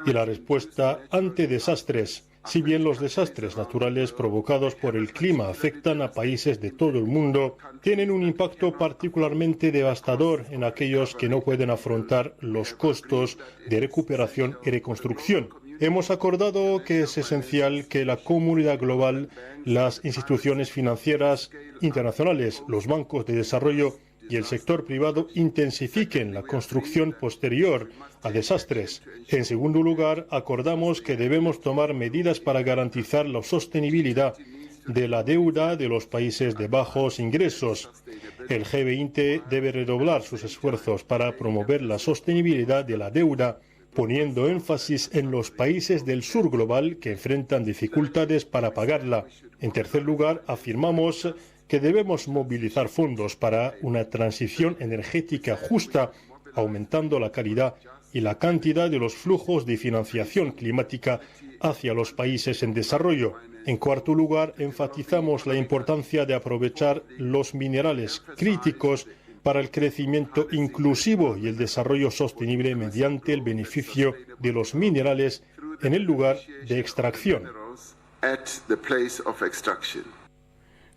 y la respuesta ante desastres. Si bien los desastres naturales provocados por el clima afectan a países de todo el mundo, tienen un impacto particularmente devastador en aquellos que no pueden afrontar los costos de recuperación y reconstrucción. Hemos acordado que es esencial que la comunidad global, las instituciones financieras internacionales, los bancos de desarrollo y el sector privado intensifiquen la construcción posterior a desastres. En segundo lugar, acordamos que debemos tomar medidas para garantizar la sostenibilidad de la deuda de los países de bajos ingresos. El G20 debe redoblar sus esfuerzos para promover la sostenibilidad de la deuda, poniendo énfasis en los países del sur global que enfrentan dificultades para pagarla. En tercer lugar, afirmamos que debemos movilizar fondos para una transición energética justa, aumentando la calidad y la cantidad de los flujos de financiación climática hacia los países en desarrollo. En cuarto lugar, enfatizamos la importancia de aprovechar los minerales críticos para el crecimiento inclusivo y el desarrollo sostenible mediante el beneficio de los minerales en el lugar de extracción.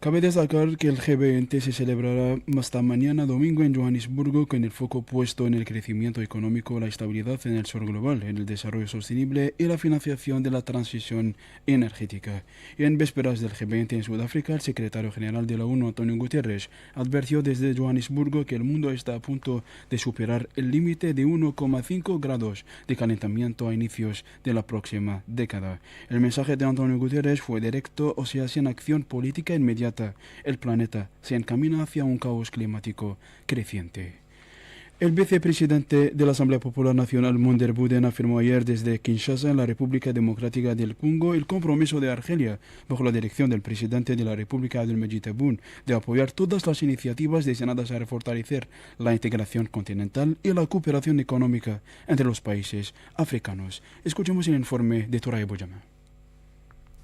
Cabe destacar que el G20 se celebrará hasta mañana domingo en Johannesburgo, con el foco puesto en el crecimiento económico, la estabilidad en el sur global, en el desarrollo sostenible y la financiación de la transición energética. Y en vísperas del G20 en Sudáfrica, el secretario general de la ONU, António Guterres, advirtió desde Johannesburgo que el mundo está a punto de superar el límite de 1,5 grados de calentamiento a inicios de la próxima década. El mensaje de António Guterres fue directo, o sea, sin acción política inmediata. El planeta se encamina hacia un caos climático creciente. El vicepresidente de la Asamblea Popular Nacional, Munder Buden, afirmó ayer desde Kinshasa, en la República Democrática del Congo, el compromiso de Argelia, bajo la dirección del presidente de la República, Abdelmadjid Tebboune, de apoyar todas las iniciativas destinadas a fortalecer la integración continental y la cooperación económica entre los países africanos. Escuchemos el informe de Toray Bojama.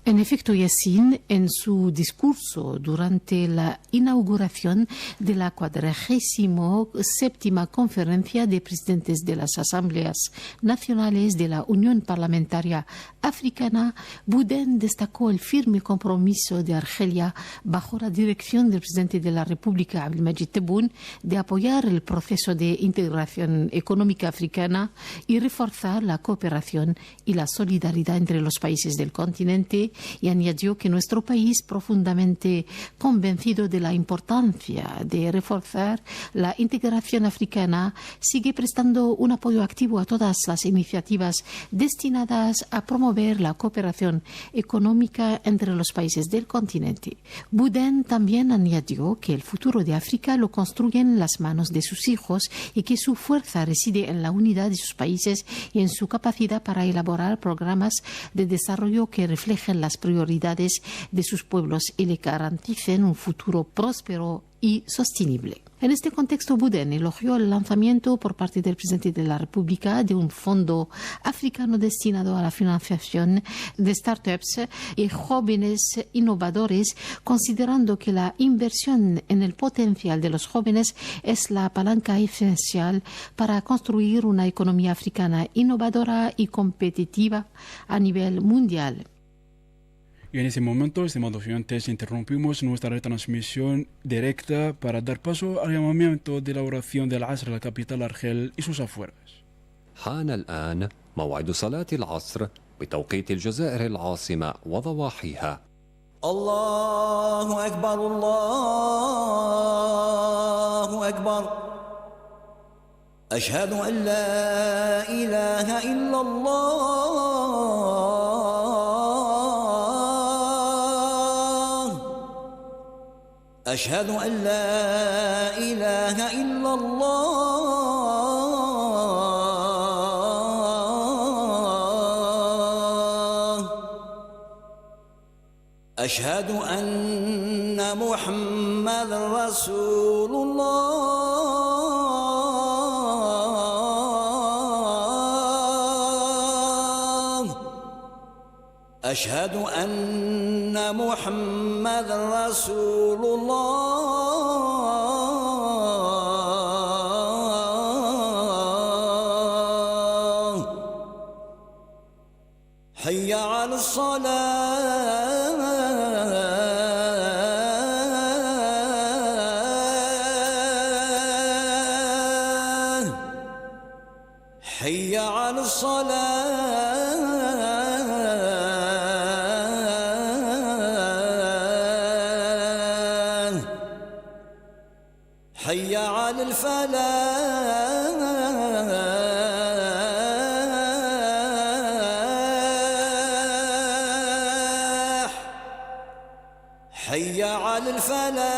En efecto, Yassine, en su discurso durante la inauguración de la 47ª Conferencia de Presidentes de las Asambleas Nacionales de la Unión Parlamentaria Africana, Buden destacó el firme compromiso de Argelia, bajo la dirección del presidente de la República, Abdelmadjid Tebboune, de apoyar el proceso de integración económica africana y reforzar la cooperación y la solidaridad entre los países del continente, y añadió que nuestro país, profundamente convencido de la importancia de reforzar la integración africana, sigue prestando un apoyo activo a todas las iniciativas destinadas a promover la cooperación económica entre los países del continente. Boudin también añadió que el futuro de África lo construyen las manos de sus hijos y que su fuerza reside en la unidad de sus países y en su capacidad para elaborar programas de desarrollo que reflejen las prioridades de sus pueblos y le garanticen un futuro próspero y sostenible. En este contexto, Boudin elogió el lanzamiento por parte del presidente de la República de un fondo africano destinado a la financiación de startups y jóvenes innovadores, considerando que la inversión en el potencial de los jóvenes es la palanca esencial para construir una economía africana innovadora y competitiva a nivel mundial. Y en ese momento, estimados oyentes, interrumpimos nuestra retransmisión directa para dar paso al llamamiento de la oración del Asr a la capital Argel y sus afueras. حان الآن موعد صلاة العصر بتوقيت الجزائر العاصمة وضواحيها. الله أكبر الله أكبر أشهد أن لا إله إلا الله أشهد أن لا إله إلا الله أشهد أن محمد رسول الله أشهد أن محمد رسول الله حي على الصلاة حي على الصلاة حي على الفلاح حي على الفلاح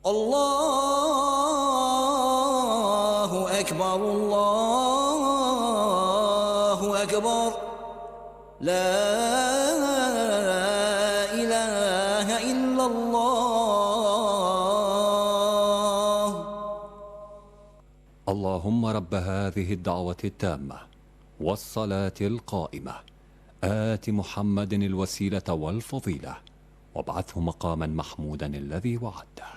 الله أكبر الله أكبر لا إله إلا الله اللهم رب هذه الدعوة التامة والصلاة القائمة آت محمد الوسيلة والفضيلة وابعثه مقاما محمودا الذي وعدته.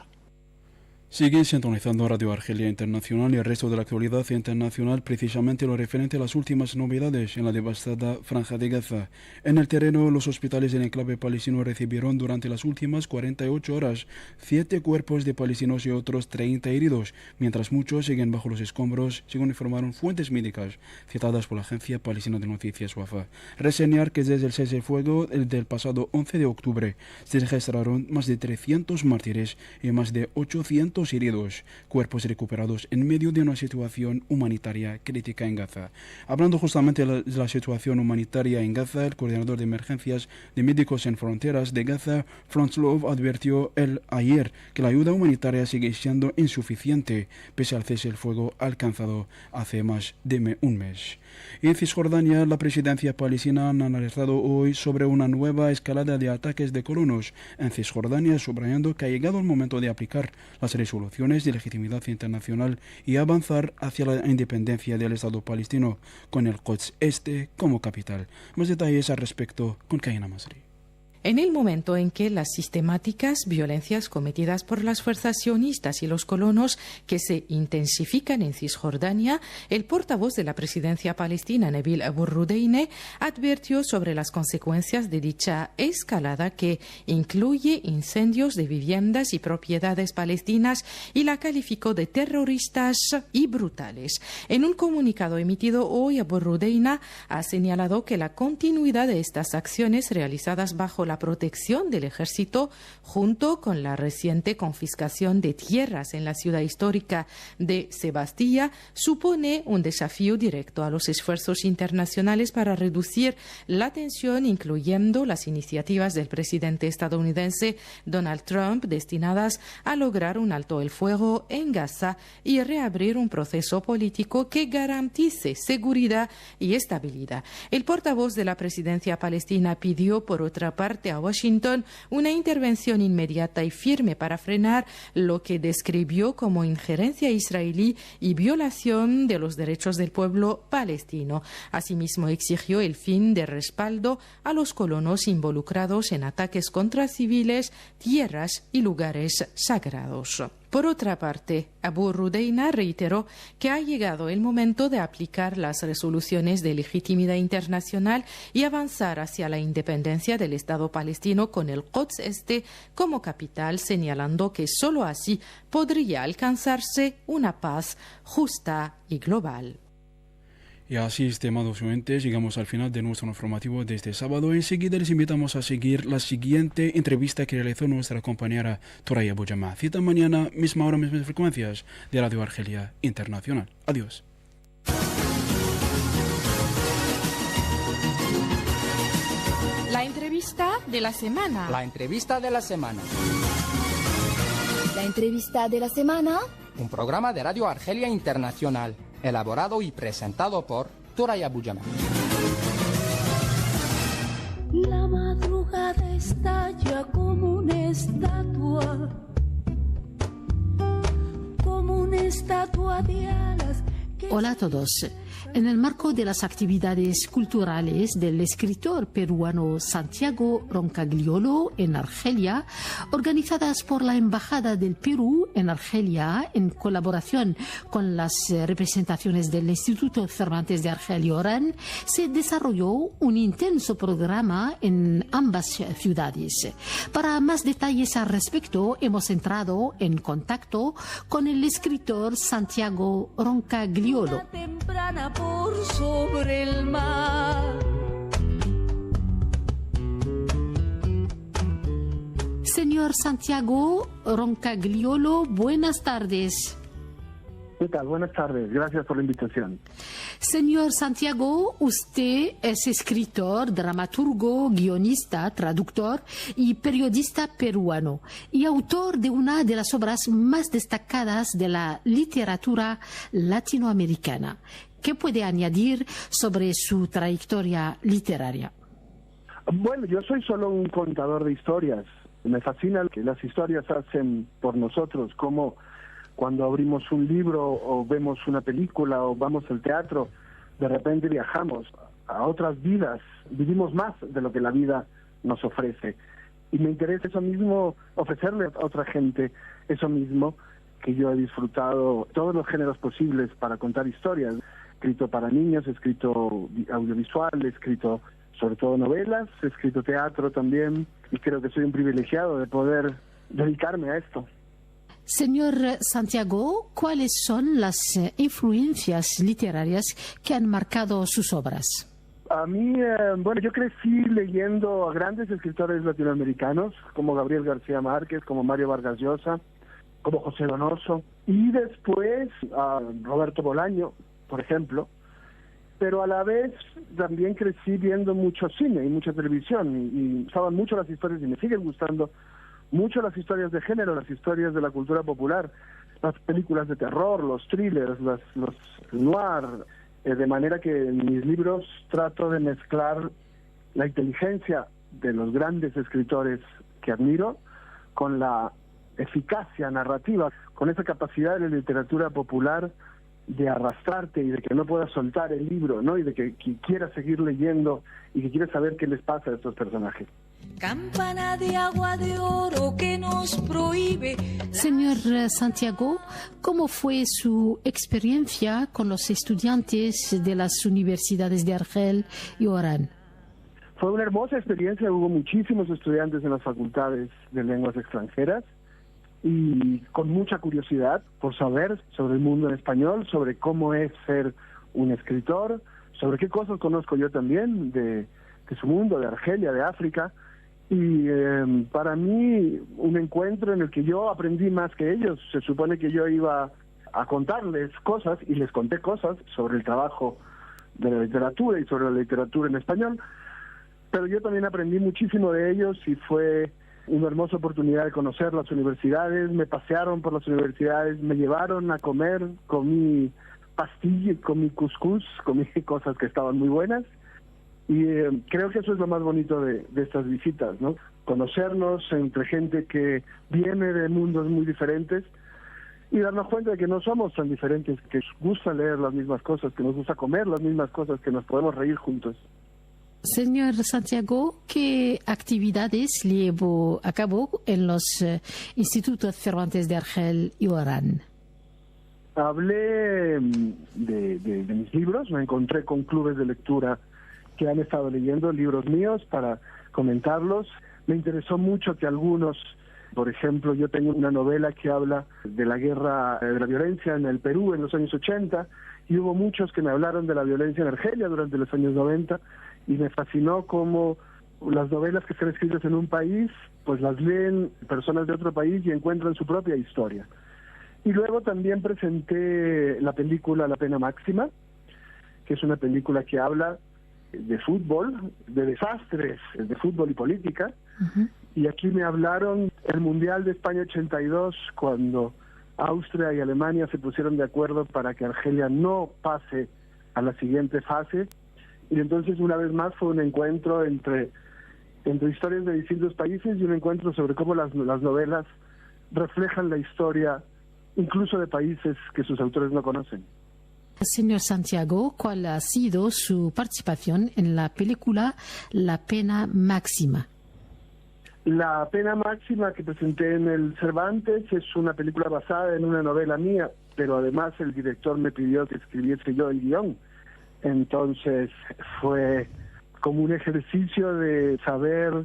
Siguen sintonizando Radio Argelia Internacional y el resto de la actualidad internacional, precisamente lo referente a las últimas novedades en la devastada Franja de Gaza. En el terreno, los hospitales del enclave palestino recibieron durante las últimas 48 horas 7 cuerpos de palestinos y otros 30 heridos, mientras muchos siguen bajo los escombros, según informaron fuentes médicas citadas por la agencia palestina de noticias Wafa. Reseñar que desde el cese de fuego del pasado 11 de octubre se registraron más de 300 mártires y más de 800 heridos, cuerpos recuperados en medio de una situación humanitaria crítica en Gaza. Hablando justamente de la situación humanitaria en Gaza, el coordinador de emergencias de Médicos Sin Fronteras de Gaza, Franz Love, advirtió ayer que la ayuda humanitaria sigue siendo insuficiente pese al cese del fuego alcanzado hace más de un mes. Y en Cisjordania, la presidencia palestina ha alertado hoy sobre una nueva escalada de ataques de colonos en Cisjordania, subrayando que ha llegado el momento de aplicar las resoluciones de legitimidad internacional y avanzar hacia la independencia del Estado palestino, con el Quds Este como capital. Más detalles al respecto con Kaina Masri. En el momento en que las sistemáticas violencias cometidas por las fuerzas sionistas y los colonos que se intensifican en Cisjordania, el portavoz de la presidencia palestina, Nabil Abu Rudeine, advirtió sobre las consecuencias de dicha escalada que incluye incendios de viviendas y propiedades palestinas y la calificó de terroristas y brutales. En un comunicado emitido hoy, Abu Rudeine ha señalado que la continuidad de estas acciones realizadas bajo la protección del ejército, junto con la reciente confiscación de tierras en la ciudad histórica de Sebastía, supone un desafío directo a los esfuerzos internacionales para reducir la tensión, incluyendo las iniciativas del presidente estadounidense Donald Trump destinadas a lograr un alto el fuego en Gaza y reabrir un proceso político que garantice seguridad y estabilidad. El portavoz de la presidencia palestina pidió, por otra parte, a Washington una intervención inmediata y firme para frenar lo que describió como injerencia israelí y violación de los derechos del pueblo palestino. Asimismo, exigió el fin de respaldo a los colonos involucrados en ataques contra civiles, tierras y lugares sagrados. Por otra parte, Abu Rudeina reiteró que ha llegado el momento de aplicar las resoluciones de legitimidad internacional y avanzar hacia la independencia del Estado palestino con el Quds Este como capital, señalando que solo así podría alcanzarse una paz justa y global. Y así, estimados oyentes, llegamos al final de nuestro informativo de este sábado. Enseguida les invitamos a seguir la siguiente entrevista que realizó nuestra compañera Thoraya Bojama. Cita mañana, misma hora, mismas frecuencias de Radio Argelia Internacional. Adiós. La entrevista de la semana. La entrevista de la semana. La entrevista de la semana. Un programa de Radio Argelia Internacional, elaborado y presentado por Thoraya Bojama. La madrugada estalla como una estatua de alas. Hola a todos. En el marco de las actividades culturales del escritor peruano Santiago Roncagliolo en Argelia, organizadas por la Embajada del Perú en Argelia en colaboración con las representaciones del Instituto Cervantes de Argelia Orán, se desarrolló un intenso programa en ambas ciudades. Para más detalles al respecto, hemos entrado en contacto con el escritor Santiago Roncagliolo. Temprana por sobre el mar. Señor Santiago Roncagliolo, buenas tardes. ¿Qué tal? Buenas tardes. Gracias por la invitación. Señor Santiago, usted es escritor, dramaturgo, guionista, traductor y periodista peruano y autor de una de las obras más destacadas de la literatura latinoamericana. ¿Qué puede añadir sobre su trayectoria literaria? Bueno, yo soy solo un contador de historias. Me fascina que las historias hacen por nosotros, como cuando abrimos un libro o vemos una película o vamos al teatro, de repente viajamos a otras vidas, vivimos más de lo que la vida nos ofrece. Y me interesa eso mismo, ofrecerle a otra gente eso mismo que yo he disfrutado, todos los géneros posibles para contar historias. He escrito para niños, he escrito audiovisual, he escrito sobre todo novelas, he escrito teatro también, y creo que soy un privilegiado de poder dedicarme a esto. Señor Santiago, ¿cuáles son las influencias literarias que han marcado sus obras? A mí, bueno, yo crecí leyendo a grandes escritores latinoamericanos, como Gabriel García Márquez, como Mario Vargas Llosa, como José Donoso, y después a Roberto Bolaño, por ejemplo. Pero a la vez también crecí viendo mucho cine y mucha televisión, y me gustaban mucho las historias, y me siguen gustando mucho las historias de género, las historias de la cultura popular, las películas de terror, los thrillers, los noir, de manera que en mis libros trato de mezclar la inteligencia de los grandes escritores que admiro con la eficacia narrativa, con esa capacidad de la literatura popular de arrastrarte y de que no puedas soltar el libro, ¿no? Y de que quieras seguir leyendo y que quieras saber qué les pasa a estos personajes. Campana de agua de oro que nos prohíbe. Señor Santiago, ¿cómo fue su experiencia con los estudiantes de las universidades de Argel y Orán? Fue una hermosa experiencia, hubo muchísimos estudiantes en las facultades de lenguas extranjeras y con mucha curiosidad por saber sobre el mundo en español, sobre cómo es ser un escritor, sobre qué cosas conozco yo también de su mundo, de Argelia, de África. Y para mí un encuentro en el que yo aprendí más que ellos. Se supone que yo iba a contarles cosas y les conté cosas sobre el trabajo de la literatura y sobre la literatura en español, pero yo también aprendí muchísimo de ellos y fue una hermosa oportunidad de conocer las universidades. Me pasearon por las universidades, me llevaron a comer, comí pastillas, comí cuscús, comí cosas que estaban muy buenas. Y creo que eso es lo más bonito de estas visitas, ¿no? Conocernos entre gente que viene de mundos muy diferentes y darnos cuenta de que no somos tan diferentes, que nos gusta leer las mismas cosas, que nos gusta comer las mismas cosas, que nos podemos reír juntos. Señor Santiago, ¿qué actividades llevó a cabo en los institutos Cervantes de Argel y Orán? Hablé de mis libros, me encontré con clubes de lectura que han estado leyendo libros míos para comentarlos. Me interesó mucho que algunos, por ejemplo, yo tengo una novela que habla de la guerra, de la violencia en el Perú en los años 80, y hubo muchos que me hablaron de la violencia en Argelia durante los años 90, y me fascinó cómo las novelas que están escritas en un país, pues las leen personas de otro país y encuentran su propia historia. Y luego también presenté la película La Pena Máxima, que es una película que habla de fútbol, de desastres de fútbol y política. Y aquí me hablaron el Mundial de España 82, cuando Austria y Alemania se pusieron de acuerdo para que Argelia no pase a la siguiente fase. Y entonces una vez más fue un encuentro entre historias de distintos países y un encuentro sobre cómo las novelas reflejan la historia incluso de países que sus autores no conocen. Señor Santiago, ¿cuál ha sido su participación en la película La Pena Máxima? La Pena Máxima que presenté en el Cervantes es una película basada en una novela mía, pero además el director me pidió que escribiese yo el guión. Entonces fue como un ejercicio de saber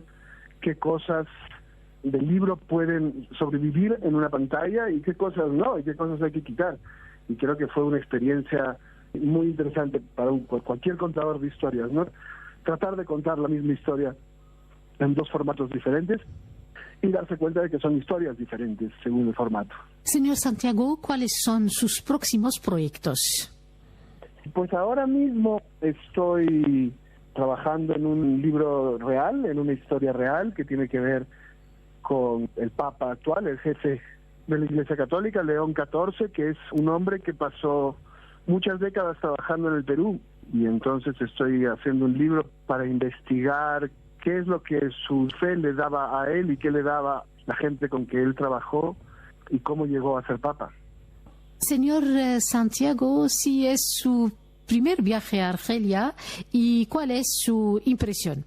qué cosas del libro pueden sobrevivir en una pantalla y qué cosas no, y qué cosas hay que quitar. Y creo que fue una experiencia muy interesante para cualquier contador de historias, ¿no? Tratar de contar la misma historia en dos formatos diferentes y darse cuenta de que son historias diferentes según el formato. Señor Santiago, ¿cuáles son sus próximos proyectos? Pues ahora mismo estoy trabajando en un libro real, en una historia real que tiene que ver con el Papa actual, el jefe de la Iglesia Católica, León XIV, que es un hombre que pasó muchas décadas trabajando en el Perú, y entonces estoy haciendo un libro para investigar qué es lo que su fe le daba a él y qué le daba la gente con que él trabajó y cómo llegó a ser Papa. Señor Santiago, si es su primer viaje a Argelia, ¿y cuál es su impresión?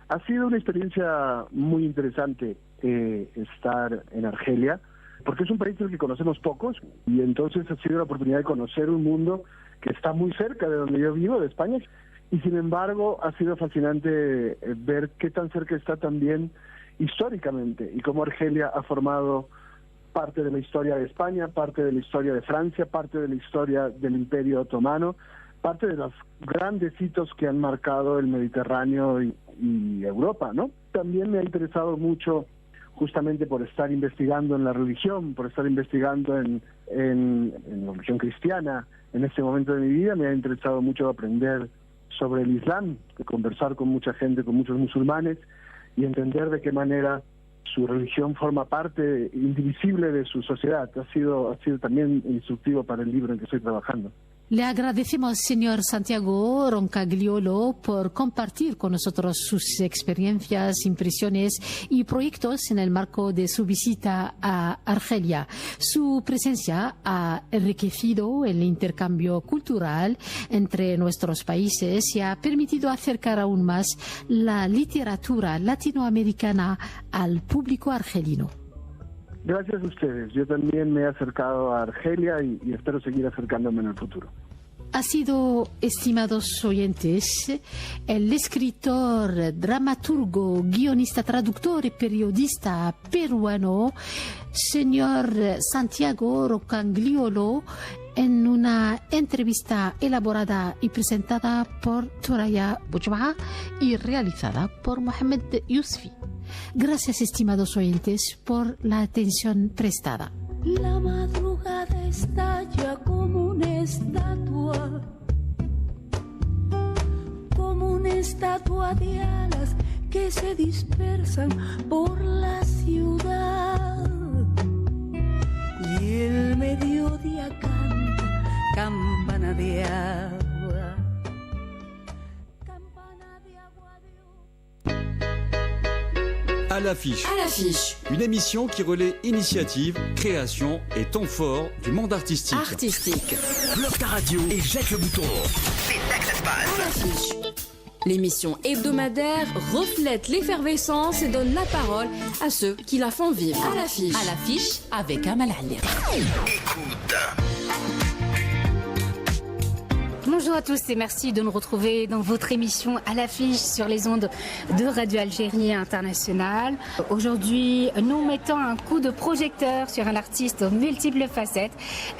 Ha sido una experiencia muy interesante estar en Argelia, porque es un país del que conocemos pocos, y entonces ha sido la oportunidad de conocer un mundo que está muy cerca de donde yo vivo, de España, y sin embargo ha sido fascinante ver qué tan cerca está también históricamente, y cómo Argelia ha formado parte de la historia de España, parte de la historia de Francia, parte de la historia del Imperio Otomano, parte de los grandes hitos que han marcado el Mediterráneo y Europa, ¿no? También me ha interesado mucho, justamente por estar investigando en la religión, por estar investigando en la religión cristiana en este momento de mi vida, me ha interesado mucho aprender sobre el Islam, conversar con mucha gente, con muchos musulmanes, y entender de qué manera su religión forma parte indivisible de su sociedad. Ha sido también instructivo para el libro en que estoy trabajando. Le agradecemos, señor Santiago Roncagliolo, por compartir con nosotros sus experiencias, impresiones y proyectos en el marco de su visita a Argelia. Su presencia ha enriquecido el intercambio cultural entre nuestros países y ha permitido acercar aún más la literatura latinoamericana al público argelino. Gracias a ustedes. Yo también me he acercado a Argelia y espero seguir acercándome en el futuro. Ha sido, estimados oyentes, el escritor, dramaturgo, guionista, traductor y periodista peruano, señor Santiago Roncagliolo, en una entrevista elaborada y presentada por Thoraya Boujma y realizada por Mohamed Yousfi. Gracias, estimados oyentes, por la atención prestada. La madrugada estalla como una estatua de alas que se dispersan por la ciudad. Y el mediodía canta campana de agua. À l'affiche. À l'affiche. Une émission qui relaie initiative, création et temps fort du monde artistique. Bloque ta radio et jette le bouton. C'est ça que ça se passe. À l'affiche. L'émission hebdomadaire reflète l'effervescence et donne la parole à ceux qui la font vivre. À l'affiche. À l'affiche avec Amal Ali. Écoute. Bonjour à tous et merci de nous retrouver dans votre émission à l'affiche sur les ondes de Radio Algérie Internationale. Aujourd'hui, nous mettons un coup de projecteur sur un artiste aux multiples facettes,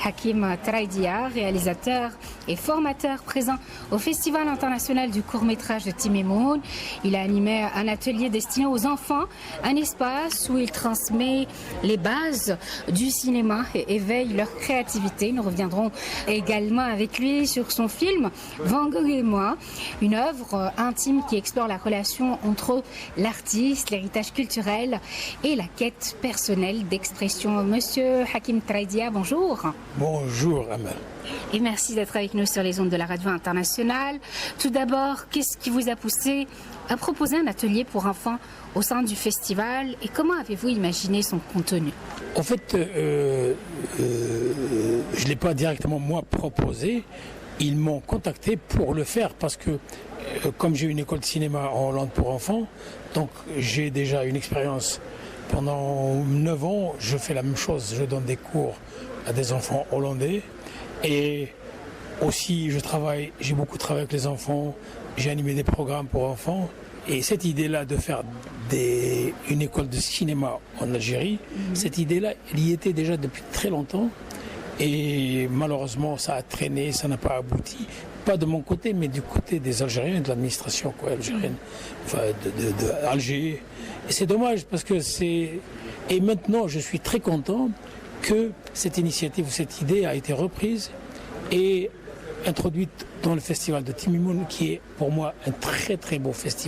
Hakim Traidia, réalisateur et formateur présent au Festival international du court-métrage de Timimoun. Il a animé un atelier destiné aux enfants, un espace où il transmet les bases du cinéma et éveille leur créativité. Nous reviendrons également avec lui sur son film Van Gogh et moi, une œuvre intime qui explore la relation entre l'artiste, l'héritage culturel et la quête personnelle d'expression. Monsieur Hakim Traidia, bonjour. Bonjour Amal. Et merci d'être avec nous sur les ondes de la radio internationale. Tout d'abord, qu'est-ce qui vous a poussé à proposer un atelier pour enfants au sein du festival et comment avez-vous imaginé son contenu? En fait, je ne l'ai pas directement moi proposé. Ils m'ont contacté pour le faire parce que comme j'ai une école de cinéma en Hollande pour enfants, donc j'ai déjà une expérience. Pendant 9 ans, je fais la même chose. Je donne des cours à des enfants hollandais et aussi j'ai beaucoup travaillé avec les enfants, j'ai animé des programmes pour enfants. Et cette idée-là de faire une école de cinéma en Algérie, cette idée-là, elle y était déjà depuis très longtemps. Et malheureusement, ça a traîné, ça n'a pas abouti. Pas de mon côté, mais du côté des Algériens, de l'administration algérienne, enfin, d'Alger. Et c'est dommage parce que c'est... Et maintenant, je suis très content que cette initiative, cette idée a été reprise et introduite dans le festival de Timimoun, qui est pour moi un très très beau festival.